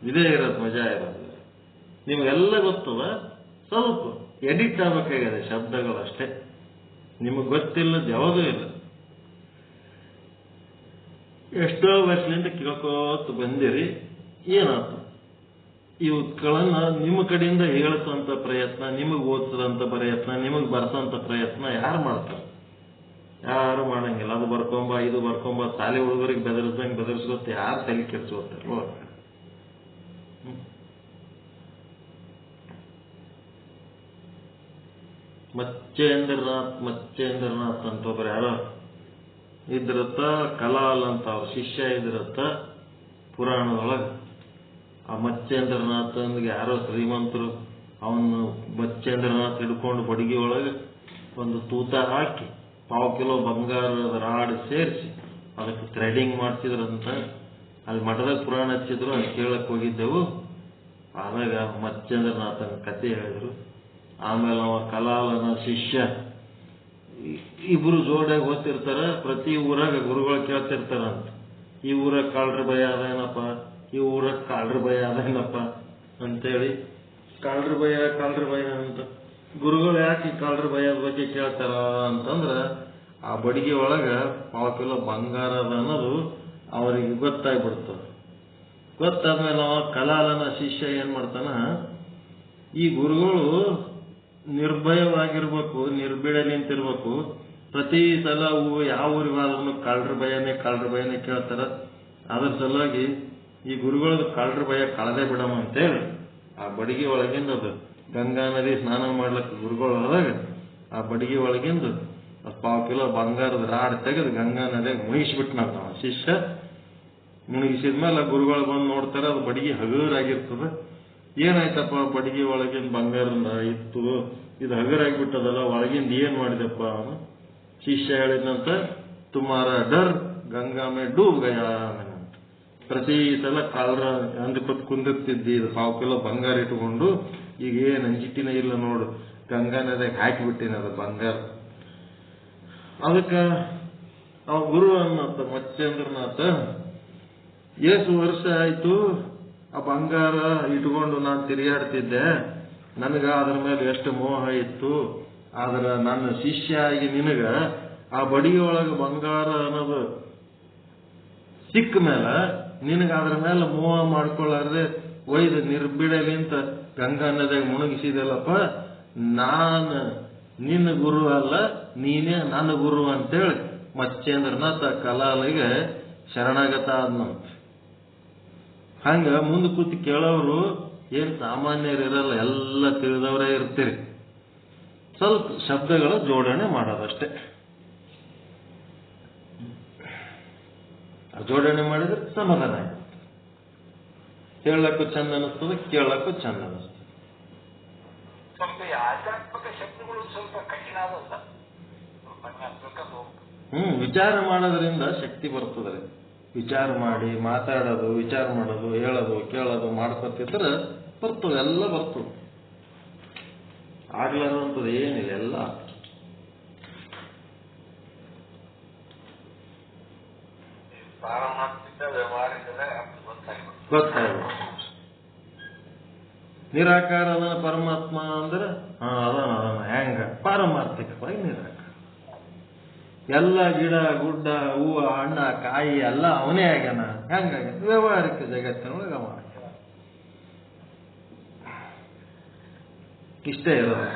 ಇದೇ ಇರೋದು ಮಜಾ ಇರೋದು. ನಿಮಗೆಲ್ಲ ಗೊತ್ತದ, ಸ್ವಲ್ಪ ಎಡಿಟ್ ಆಗಬೇಕಾಗಿದೆ ಶಬ್ದಗಳು ಅಷ್ಟೇ. ನಿಮಗೆ ಗೊತ್ತಿಲ್ಲದ ಯಾವುದೂ ಇಲ್ಲ. ಎಷ್ಟೋ ವರ್ಷದಿಂದ ಕೇಳ್ಕೋತ ಬಂದಿರಿ, ಏನಾಯ್ತು? ಇವುಗಳನ್ನ ನಿಮ್ಮ ಕಡೆಯಿಂದ ಹೇಳಿಸೋಂಥ ಪ್ರಯತ್ನ, ನಿಮಗೆ ಓದಿಸೋಂಥ ಪ್ರಯತ್ನ, ನಿಮಗೆ ಬರ್ಸೋಂಥ ಪ್ರಯತ್ನ ಯಾರು ಮಾಡ್ತಾರೆ? ಯಾರು ಮಾಡಂಗಿಲ್ಲ. ಅದು ಬರ್ಕೊಂಬ, ಇದು ಬರ್ಕೊಂಬ, ಶಾಲೆ ಹುಡುಗರಿಗೆ ಬೆದರಿಸ್ದಂಗೆ ಬೆದರಿಸ್ಕೊತ ಯಾರು ತಲೆ ಕೆಡ್ಸ್ಕೊತಾರೆ? ಮಚ್ಚೇಂದ್ರನಾಥ್ ಅಂತ ಒಬ್ರು ಯಾರೋ ಇದ್ರತ್ತ, ಕಲಾಲ್ ಅಂತ ಅವ್ರ ಶಿಷ್ಯ ಇದ್ರತ್ತ ಪುರಾಣದೊಳಗೆ. ಆ ಮಚ್ಚೇಂದ್ರನಾಥನ್ಗೆ ಯಾರೋ ಶ್ರೀಮಂತರು ಅವನು ಮಚ್ಚೇಂದ್ರನಾಥ್ ಹಿಡ್ಕೊಂಡು ಬಡಗಿ ಒಳಗೆ ಒಂದು ತೂತ ಹಾಕಿ 1/4 ಕಿಲೋ ಬಂಗಾರದ ರಾಡ್ ಸೇರಿಸಿ ಅದಕ್ಕೆ ಥ್ರೆಡಿಂಗ್ ಮಾಡ್ತಿದ್ರಂತ. ಅಲ್ಲಿ ಮಠದಾಗ ಪುರಾಣ ಹಚ್ಚಿದ್ರು, ಅದು ಕೇಳಕ್ ಹೋಗಿದ್ದೆವು. ಆದಾಗ ಮಚ್ಚೇಂದ್ರನಾಥನ ಕತೆ ಹೇಳಿದ್ರು. ಆಮೇಲೆ ಅವ ಕಲಾಲನ ಶಿಷ್ಯ ಇಬ್ರು ಜೋಡಿಯಾಗಿ ಓದ್ತಿರ್ತಾರ. ಪ್ರತಿ ಊರಾಗ ಗುರುಗಳು ಕೇಳ್ತಿರ್ತಾರಂತ, ಈ ಊರಾಗ ಕಾಳ್ರ ಭಯ ಅದೇನಪ್ಪ, ಈ ಊರಾಗ ಕಾಳ್ರ ಭಯ ಅದೇನಪ್ಪ ಅಂತೇಳಿ. ಕಾಳ್ರ ಭಯ ಅಂತ ಗುರುಗಳು ಯಾಕೆ ಕಾಳ್ರ ಭಯದ ಬಗ್ಗೆ ಕೇಳ್ತಾರ ಅಂತಂದ್ರ, ಆ ಬಡಿಗೆ ಒಳಗ 1/4 ಕಿಲೋ ಬಂಗಾರ ಅದ ಅನ್ನೋದು ಅವರಿಗೆ ಗೊತ್ತಾಗ್ಬಿಡ್ತದ. ಗೊತ್ತಾದ್ಮೇಲೆ ಅವ ಕಲಾಲನ ಶಿಷ್ಯ ಏನ್ ಮಾಡ್ತಾನ, ಈ ಗುರುಗಳು ನಿರ್ಭಯವಾಗಿರ್ಬೇಕು, ನಿರ್ಭೀಡ ನಿಂತಿರ್ಬೇಕು. ಪ್ರತಿ ಸಲ ಯಾವ ಊರಿಗೆ ಆದ್ರೂ ಕಾಳ್ರ ಭಯನೇ ಕೇಳ್ತಾರ. ಅದ್ರ ಸಲುವಾಗಿ ಈ ಗುರುಗಳದ್ದು ಕಾಳ್ರ ಭಯ ಕಳೆದೇ ಬಿಡಮ್ಮ ಅಂತೇಳಿ ಆ ಬಡಿಗೆ ಒಳಗಿಂದ, ಅದು ಗಂಗಾ ನದಿ ಸ್ನಾನ ಮಾಡ್ಲಕ್ಕ ಗುರುಗಳು ಹೋದಾಗ ಆ ಬಡಿಗೆ ಒಳಗಿಂದ 1/4 ಕಿಲೋ ಬಂಗಾರದ ರಾಡ್ ತೆಗೆದು ಗಂಗಾ ನದಿಯಾಗ ಮುಗಿಸ್ಬಿಟ್ನಂತ ಶಿಷ್ಯ. ಮುಳುಗಿಸಿದ್ಮೇಲೆ ಗುರುಗಳು ಬಂದು ನೋಡ್ತಾರ, ಅದು ಬಡಿಗೆ ಹಗುರಾಗಿರ್ತದ. ಏನಾಯ್ತಪ್ಪ, ಬಡಿಗೆ ಒಳಗಿನ ಬಂಗಾರ ಇತ್ತು, ಇದು ಹಗರಾಗಿಬಿಟ್ಟದಲ್ಲ, ಒಳಗಿಂದ ಏನ್ ಮಾಡಿದಪ್ಪ ಅವನು? ಶಿಷ್ಯ ಹೇಳಿದಂತ, ತುಮಾರ ಡರ್ ಗಂಗಾ ಮೇ ಡೂಬ್ ಗಯಾ ಅಂತ. ಪ್ರತಿ ಸಲ ಕಾಲ್ರ ಅಂದ್ಕೊತ್ ಕುಂದಿರ್ತಿದ್ದಿ, ಇದು 1/4 ಕಿಲೋ ಬಂಗಾರ ಇಟ್ಕೊಂಡು, ಈಗ ಏನ್ ಅಂಜಿಟಿನ ಇಲ್ಲ ನೋಡು, ಗಂಗಾ ನದಿಯಾಗ ಹಾಕಿಬಿಟ್ಟಿನ ಅದು ಬಂಗಾರ. ಅದಕ್ಕ ಅವ ಗುರು ಅನ್ನತ್ತ ಮಚ್ಚೇಂದ್ರನಾಥ, ಎಷ್ಟು ವರ್ಷ ಆಯ್ತು ಆ ಬಂಗಾರ ಇಟ್ಕೊಂಡು ನಾನು ತಿರುಗಾಡ್ತಿದ್ದೆ, ನನಗ ಅದ್ರ ಮೇಲೆ ಎಷ್ಟು ಮೋಹ ಇತ್ತು. ಆದ್ರ ನನ್ನ ಶಿಷ್ಯ ಆಗಿ ನಿನಗ ಆ ಬಡಿಯೊಳಗೆ ಬಂಗಾರ ಅನ್ನೋದು ಸಿಕ್ಕ ಮೇಲೆ ನಿನಗ ಅದ್ರ ಮೇಲೆ ಮೋಹ ಮಾಡ್ಕೊಳ್ಳಾರ್ದೆ ಒಯ್ದು ನಿರ್ಬಿಡಲಿಂತ ಗಂಗಾ ನದಿಯಾಗ ಮುಳುಗಿಸಿದಲ್ಲಪ್ಪ. ನಾನು ನಿನ್ನ ಗುರು ಅಲ್ಲ, ನೀನೇ ನನ್ನ ಗುರು ಅಂತೇಳಿ ಮಚ್ಚೇಂದ್ರನಾಥ ಕಲಾಲಿಗೆ ಶರಣಾಗತ ಆದ್ನಂತ. ಹಂಗ ಮುಂದೆ ಕೂತು ಕೇಳೋರು ಏನ್ ಸಾಮಾನ್ಯರಿರಲ್ಲ, ಎಲ್ಲ ತಿಳಿದವರೇ ಇರ್ತೀರಿ. ಸ್ವಲ್ಪ ಶಬ್ದಗಳ ಜೋಡಣೆ ಮಾಡೋದಷ್ಟೇ. ಜೋಡಣೆ ಮಾಡಿದ್ರೆ ಸಮಾಧಾನ ಆಯ್ತು. ಹೇಳಕ್ಕೂ ಚಂದ ಅನಿಸ್ತದೆ, ಕೇಳಕ್ಕೂ ಚಂದ ಅನಿಸ್ತದೆ. ಸ್ವಲ್ಪ ಆಧ್ಯಾತ್ಮಿಕ ಶಬ್ದಗಳು ಸ್ವಲ್ಪ ಕಠಿಣ ಆದಲ್ಲ, ವಿಚಾರ ಮಾಡೋದ್ರಿಂದ ಶಕ್ತಿ ಬರ್ತದೆ. ವಿಚಾರ ಮಾಡಿ ಮಾತಾಡೋದು, ವಿಚಾರ ಮಾಡೋದು, ಹೇಳೋದು, ಕೇಳೋದು ಮಾಡ್ಕೊತಿದ್ರೆ ಬರ್ತದೆ, ಎಲ್ಲ ಬರ್ತದೆ. ಆಗ್ಲಾರಂಥದ್ದು ಏನಿಲ್ಲ, ಎಲ್ಲ ಗೊತ್ತಾಗ್ಬೋದು. ನಿರಾಕಾರ ಅದನ್ನ ಪರಮಾತ್ಮ ಅಂದ್ರೆ ಅದನ್ನ ಹೆಂಗ ಪಾರಮಾರ್ಥಿಕವಾಗಿ ನಿರಾಕಾರ. ಎಲ್ಲ ಗಿಡ ಗುಡ್ಡ ಹೂವು ಹಣ್ಣ ಕಾಯಿ ಎಲ್ಲ ಅವನೇ ಆಗ್ಯಾನ. ಹೆಂಗಾಗ್ಯಾನ? ವ್ಯವಹಾರಿಕ ಜಗತ್ತಿನೊಳಗೆ ಅವ ಇಷ್ಟೇ ಇರೋದು.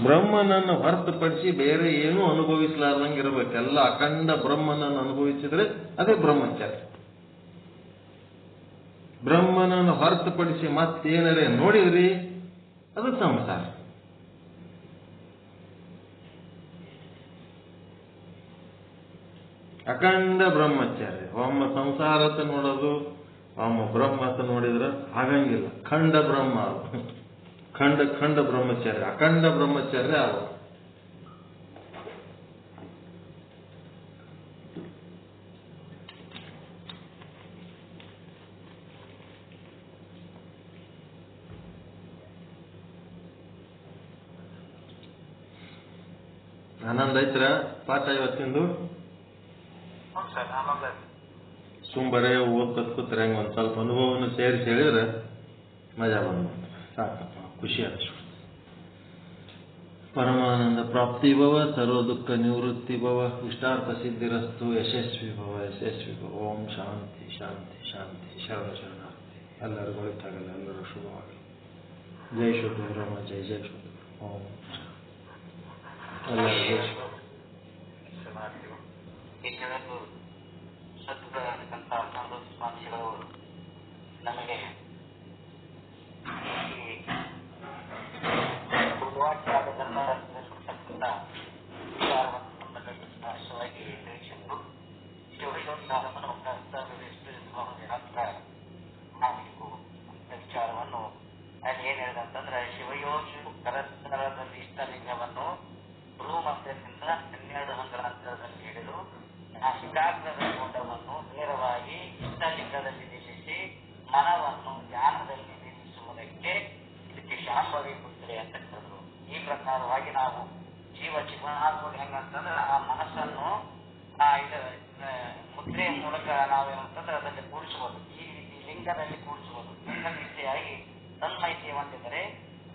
ಬ್ರಹ್ಮನನ್ನು ಹೊರತುಪಡಿಸಿ ಬೇರೆ ಏನೂ ಅನುಭವಿಸಲಾರ್ದಂಗಿರ್ಬೇಕು. ಎಲ್ಲ ಅಖಂಡ ಬ್ರಹ್ಮನನ್ನು ಅನುಭವಿಸಿದ್ರೆ ಅದೇ ಬ್ರಹ್ಮಚಾರ್ಯ. ಬ್ರಹ್ಮನನ್ನು ಹೊರತುಪಡಿಸಿ ಮತ್ತೇನರೇ ನೋಡಿದ್ರಿ ಅದು ಸಂಸಾರ. ಅಖಂಡ ಬ್ರಹ್ಮಚಾರ್ಯ. ಒಮ್ಮ ಸಂಸಾರತ ನೋಡೋದು, ಒಮ್ಮ ಬ್ರಹ್ಮತ ನೋಡಿದ್ರೆ ಆಗಂಗಿಲ್ಲ. ಖಂಡ ಬ್ರಹ್ಮ ಅದು. ಖಂಡ ಬ್ರಹ್ಮಚಾರ್ಯ, ಅಖಂಡ ಬ್ರಹ್ಮಚಾರ್ಯ ಅವ. ಆನಂದ ಐತ್ರ ಪಾಠ ಇವತ್ತಿಂದು? ಹೌದು ಸರ್, ಆನಂದ. ಸುಂಬರೇ ಓದ್ಕೊತ್ ಕೂತ್ರೆ ಹಂಗೆ ಒಂದು ಸ್ವಲ್ಪ ಅನುಭವವನ್ನು ಸೇರಿಸಿ ಹೇಳಿದ್ರೆ ಮಜಾ ಬಂದು ಸಾಕಪ್ಪ, ಖುಷಿ ಆಯ್ತು. ಪರಮಾನಂದ ಪ್ರಾಪ್ತಿ ಭವ, ಸರ್ವ ದುಃಖ ನಿವೃತ್ತಿ ಭವ, ಇಷ್ಟಾರ್ಥ ಸಿದ್ಧಿರಸ್ತು, ಯಶಸ್ವಿ ಭವ, ಯಶಸ್ವಿ ಭವ. ಓಂ ಶಾಂತಿ ಶಾಂತಿ ಶಾಂತಿ. ಶರಣಾರ್ಥಿ. ಎಲ್ಲರಿಗೂ ಒಳಿತಾಗಲ್ಲ, ಎಲ್ಲರೂ ಶುಭವಾಗಲಿ. ಜೈ ಶುದ್ಧ ಬ್ರಹ್ಮ, ಜೈ ಜೈ ಶುದ್ಧ. ಓಂ ಎಲ್ಲರಿಗೂ ಸದ್ಗುರುಗಳಾದಂಥ ಸಂತೋಷ ಸ್ವಾಮೀಜಿಗಳು ನಮಗೆ ಗುರುವಾಚಾರ್ಯ ಧರ್ಮರತ್ನತಕ್ಕಂಥ ವಿಚಾರವನ್ನು ಸ್ಪಷ್ಟವಾಗಿ ತಿಳಿಸಿದರು. ಶಿವಯೋಗಿಗಳನ್ನು ಮಾಡಬೇಕು ಅಂತ ವಿಚಾರವನ್ನು ಅಲ್ಲಿ ಏನ್ ಹೇಳಿದಂತಂದ್ರೆ, ಶಿವಯೋಗಿಯು ಕರಸ್ಥಳದಲ್ಲಿ ಇಷ್ಟಲಿಂಗವನ್ನು ಭ್ರೂಮಧ್ಯದಿಂದ 12 ಅಂಗುಲ ಅಂತರದಲ್ಲಿ ಹಿಡಿದು ನಾಸಿಕಾಗ್ರದ ಕೂಟವನ್ನು ನೇರವಾಗಿ ಇಷ್ಟಲಿಂಗದಲ್ಲಿ ನಿಲ್ಲಿಸಿ ಮನವನ್ನು ಧ್ಯಾನದಲ್ಲಿ ನಿಲ್ಲಿಸುವುದಕ್ಕೆ ಇದಕ್ಕೆ ಶಾಂಭವಿ ಮುದ್ರೆ ಅಂತ ಕರೆದರು. ಈ ಪ್ರಕಾರವಾಗಿ ನಾವು ಜೀವನಾಗುವುದು ಹೆಂಗಂತಂದ್ರೆ ಆ ಮನಸ್ಸನ್ನು ಮುದ್ರೆಯ ಮೂಲಕ ನಾವೇನಂತಂದ್ರೆ ಅದರಲ್ಲಿ ಕೂಡಿಸಬಹುದು. ಈ ರೀತಿ ಲಿಂಗದಲ್ಲಿ ಕೂಡಿಸಬಹುದು. ಲಿಂಗ ರೀತಿಯಾಗಿ ತನ್ಮೈತ್ಯ ಹೊಂದಿದರೆ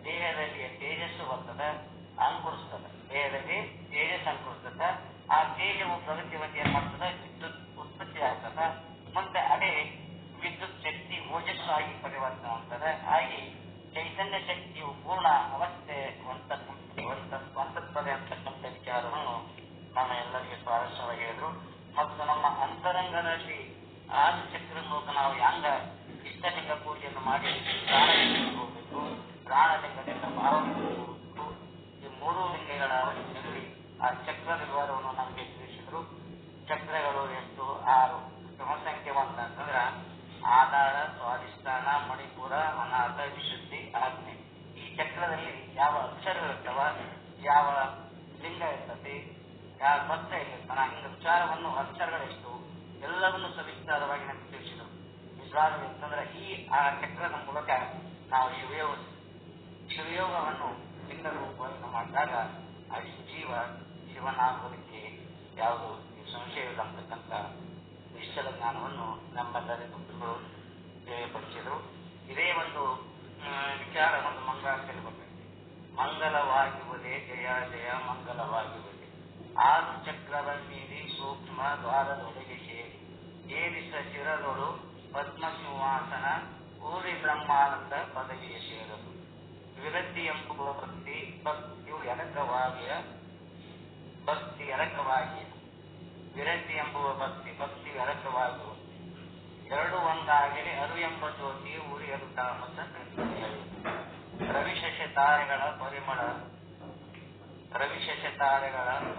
ದೇಹದಲ್ಲಿ ತೇಜಸ್ಸು ಬರ್ತದೆ, ಅಂಕುರಿಸ್ತದೆ. ದೇಹದಲ್ಲಿ ತೇಜಸ್ಸು ಅಂಕುರಿಸ್ತದೆ. ಆ ತೇಜವು ಪ್ರಗತಿ ಹೊಂದಿ ಏನ್ ಮಾಡ್ತದೆ, ವಿದ್ಯುತ್ ಉತ್ಪತ್ತಿ ಆಗ್ತದೆ. ಮುಂದೆ ಅದೇ ವಿದ್ಯುತ್ ಶಕ್ತಿ ಓಜಸ್ಸಾಗಿ ಪರಿವರ್ತನೆ ಆಗ್ತದೆ. ಹಾಗೆ ಚೈತನ್ಯ ಶಕ್ತಿಯು ಪೂರ್ಣ ಅವಸ್ಥೆ ಹೊಂದುತ್ತದೆ ಅಂತಕ್ಕಂಥ ವಿಚಾರವನ್ನು ನಮ್ಮ ಎಲ್ಲರಿಗೆ ಸ್ವಾರಸ್ಯವಾಗಿ ಹೇಳಿದ್ರು. ಮತ್ತು ನಮ್ಮ ಅಂತರಂಗದಲ್ಲಿ ಆದಿ ಚಕ್ರ ಮೂಲಕ ನಾವು ಹ್ಯಾಂಗ ಇಷ್ಟಲಿಂಗ ಪೂಜೆಯನ್ನು ಮಾಡಿ ಪ್ರಾಣಲಿಂಗಕ್ಕೆ ಹೋಗ್ಬೇಕು, ಪ್ರಾಣಲಿಂಗದಿಂದ ಭಾವನೆಗೆ ಹೋಗ್ಬೇಕು. ಈ 3 ಲಿಂಗಗಳ ಅವಧಿಯಲ್ಲಿ ಆ ಚಕ್ರ ವಿವರವನ್ನು ನಮಗೆ ತಿಳಿಸಿದ್ರು. ಚಕ್ರಗಳು ಎಷ್ಟು? 6. ಕ್ರಮಸಂಖ್ಯೆ ಅಂತಂದ್ರೆ ಆಧಾರ, ಸ್ವಾಧಿಷ್ಠಾನ, ಮಣಿಪುರ, ಅನಾಥ, ವಿಶುದ್ಧಿ, ಆಜ್ಞೆ. ಈ ಚಕ್ರದಲ್ಲಿ ಯಾವ ಅಕ್ಷರಗಳಿರ್ತವ, ಯಾವ ಲಿಂಗ ಇರ್ತದೆ, ಯಾವ ಭಕ್ತ ಇರ್ತಾನ, ಹಿಂಗ ವಿಚಾರವನ್ನು ಅಕ್ಷರಗಳೆಷ್ಟು ಎಲ್ಲವನ್ನು ಸವಿಸ್ತಾರವಾಗಿ ನಮಗೆ ತಿಳಿಸಿದರು. ವಿಚಾರ ಅಂತಂದ್ರೆ ಈ ಆ ಚಕ್ರದ ಮೂಲಕ ನಾವು ಶಿವಯೋಗವನ್ನು ಲಿಂಗ ರೂಪವನ್ನು ಮಾಡಿದಾಗ ಆ ಜೀವ ಶಿವನಾಗುವುದಕ್ಕೆ ಯಾವುದು ಸಂಶಯವಿಲ್ಲಂತಕ್ಕಂಥ ನಿಶ್ಚಲ ಜ್ಞಾನವನ್ನು ನಮ್ಮೆಲ್ಲರಿಗೂ ಗುರುಗಳು ತಿಳಿಯಪಡಿಸಿದರು. ಇದೇ ಒಂದು ವಿಚಾರ ಒಂದು ಮಂಗಳಾರತಿಯಲ್ಲಿ ಬರ್ತದೆ. ಮಂಗಲವಾಗಿರುವುದೇ ಜಯ ಜಯ ಮಂಗಲವಾಗಿರುವುದೇ, 6 ಚಕ್ರವನ್ಮೀರಿ ಸೂಕ್ಷ್ಮ ದ್ವಾರದೊಳಗೆ ಸೇರಿ ಏರಿಸ ಶಿರದೊಳು ಪದ್ಮ ಸಿಂಹಾಸನ ಊರಿ ಬ್ರಹ್ಮಾನಂದ ಪದವಿಯ ಸೇರಲು. ವಿರಕ್ತಿ ಎಂಬುವ ಭಕ್ತಿಯು ಎರಕವಾಗಿಯ ಭಕ್ತಿ ಎರಕವಾಗಿಯ ವಿರಕ್ತಿ ಎಂಬುವ ಭಕ್ತಿಯು ಎರಕವಾಗಿರುವ 2 ಒಂದಾಗಲಿ ಅರು ಎಂಬ ಜ್ಯೋತಿ ಉರಿಯಲು ತಾಮಸ. ರವಿಶೇಷ ತಾರೆಗಳ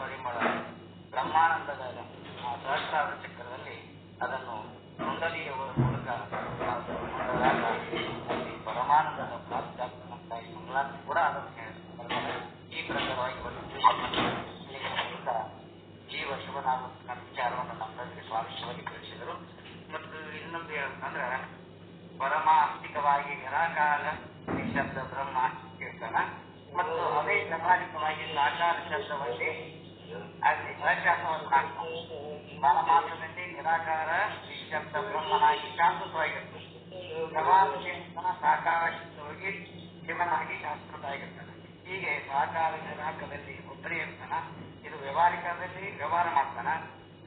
ಪರಿಮಳ ಬ್ರಹ್ಮಾನಂದದ ಸಹಸ್ರಾರ ಚಕ್ರದಲ್ಲಿ ಅದನ್ನು ಕುಂಡಲಿಯ ಮೂಲಕ ಅಲ್ಲಿ ಪರಮಾನಂದದ ಪ್ರಾಪ್ತಿಯಾಗ್ತಕ್ಕಂಥ ಈ ಮಂಗಳಾರತಿ ಕೂಡ ಅದನ್ನು ಹೇಳ್ತಾರೆ. ಈ ಪ್ರಕಾರವಾಗಿ ಜೀವ ಶಿವನಾಗುವ ವಿಚಾರವನ್ನು ನಮ್ಮಲ್ಲಿ ಸ್ವಾರಸ್ಯವಾಗಿ ತಿಳಿಸಿದರು. ಮತ್ತು ಇನ್ನೊಂದು ಏನಂತಂದ್ರೆ ಪರಮಾಂತಿಕವಾಗಿ ನಿರಾಕಾರ ನಿಶಬ್ದ ಬ್ರಹ್ಮ ಕೀರ್ತನ ಮತ್ತು ಅದೇ ವ್ಯವಹಾರಿಕವಾಗಿ ಸಾಕಾರ ಶಬ್ದದಲ್ಲಿ ಅಲ್ಲಿ ಅಶಾಸವನ್ನು ಹಾಕ್ತಾರೆ. ಪರಮಾರ್ಥದಲ್ಲಿ ನಿರಾಕಾರ ನಿಶಬ್ದ ಬ್ರಹ್ಮನಾಗಿ ಶಾಶ್ವತವಾಗಿರ್ತದೆ. ವ್ಯವಹಾರ ಸಾಕಾರ ಶಬ್ದವಾಗಿ ಶಿವನಾಗಿ ಶಾಶ್ವತವಾಗಿರ್ತಾನೆ. ಹೀಗೆ ಸಾಕಾರ ನಿರಾಕದಲ್ಲಿ ಒಬ್ಬರೇ ಇರ್ತಾನ. ಇದು ವ್ಯವಹಾರಿಕದಲ್ಲಿ ವ್ಯವಹಾರ ಮಾಡ್ತಾನ,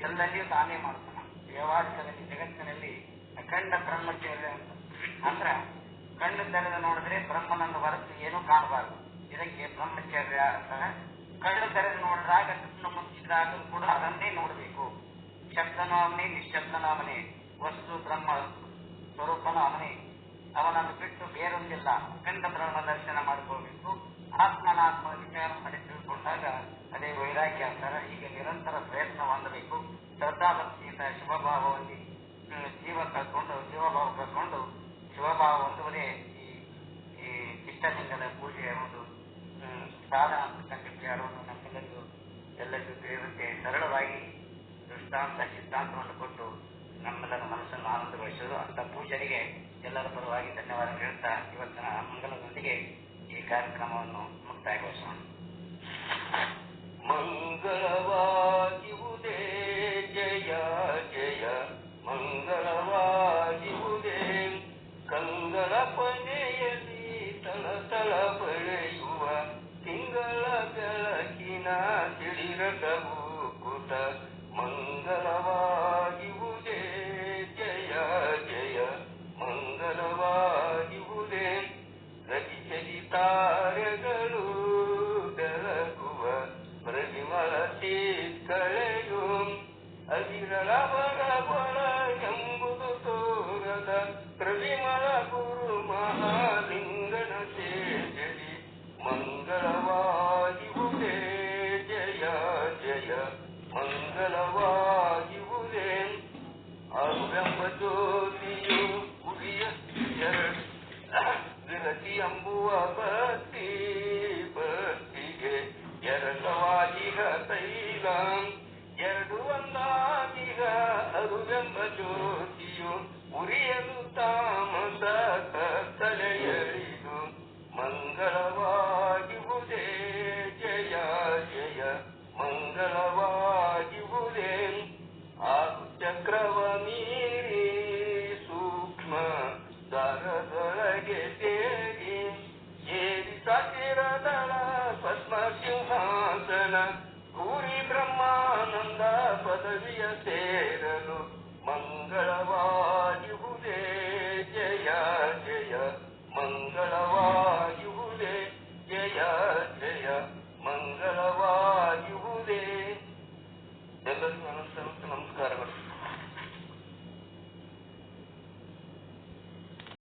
ಎಲ್ಲದಲ್ಲಿಯೂ ತಾನೇ ಮಾಡ್ತಾನ. ವ್ಯವಹಾರಿಕದಲ್ಲಿ ಜಗತ್ತಿನಲ್ಲಿ ಅಖಂಡ ಬ್ರಹ್ಮಚರ್ಯ ಅಂದ್ರ ಕಣ್ಣು ತೆರೆದು ನೋಡಿದ್ರೆ ಬ್ರಹ್ಮನನ್ನು ಹೊರತು ಏನೂ ಕಾಣಬಾರದು. ಇದಕ್ಕೆ ಬ್ರಹ್ಮಚರ್ಯ ಅಂತಾನೆ. ಕಣ್ಣು ತೆರೆದು ನೋಡಿದಾಗ ಕಣ್ಣು ಮುಚ್ಚಿದಾಗ ಕೂಡ ಅದನ್ನೇ ನೋಡಬೇಕು. ಶಬ್ದನೂ ಅವನೇ, ನಿಶ್ಶಬ್ದನೂ ಅವನೇ, ವಸ್ತು ಬ್ರಹ್ಮ ಸ್ವರೂಪನೂ ಅವನೇ. ಅವನನ್ನು ಬಿಟ್ಟು ಬೇರೊಂದಿಲ್ಲ. ಅಖಂಡ ಬ್ರಹ್ಮ ದರ್ಶನ ಮಾಡಿಕೊಳ್ಬೇಕು. ಆತ್ಮನಾತ್ಮ ವಿಚಾರ ಮಾಡಿ ತಿಳ್ಕೊಂಡಾಗ ಅದೇ ವೈರಾಗ್ಯ ಅಂತಾರೆ. ಹೀಗೆ ನಿರಂತರ ಪ್ರಯತ್ನ ಹೊಂದಬೇಕು. ಶ್ರದ್ಧಾಭಕ್ತಿಯಿಂದ ಶಿವಭಾವ ಹೊಂದಿ ಜೀವಭಾವ ಕಳ್ಕೊಂಡು ಶಿವಭಾವ ಹೊಂದುವುದೇ ಈ ಇಷ್ಟಲಿಂಗದ ಪೂಜೆಯ ಒಂದು ಸಾಧನ ಅಂತಕ್ಕಂಥ ವಿಚಾರವನ್ನು ಎಲ್ಲರಿಗೂ ತಿಳಿಯುವಂತೆ ಸರಳವಾಗಿ ದೃಷ್ಟಾಂತ ಸಿದ್ಧಾಂತವನ್ನು ಕೊಟ್ಟು ನಮ್ಮೆಲ್ಲರ ಮನಸ್ಸನ್ನು ಆನಂದಗೊಳಿಸೋದು. ಅಂತ ಪೂಜೆಗೆ ಎಲ್ಲರ ಪರವಾಗಿ ಧನ್ಯವಾದ ಹೇಳ್ತಾ ಇವತ್ತಿನ ಮಂಗಲದೊಂದಿಗೆ ಈ ಕಾರ್ಯಕ್ರಮವನ್ನು ಮುಕ್ತಾಯಗೊಳಿಸೋಣ. ಸಿಂಹಾಸನ ಭೂರಿ ಬ್ರಹ್ಮಾನಂದ ಪದವಿಯ ಸೇರಲು ಮಂಗಳವಾಯುವುದೇ ಜಯ ಜಯ ಮಂಗಳವಾಯುವುದೇ ಜಯ ಜಯ ಮಂಗಳವಾಯುವುದೇ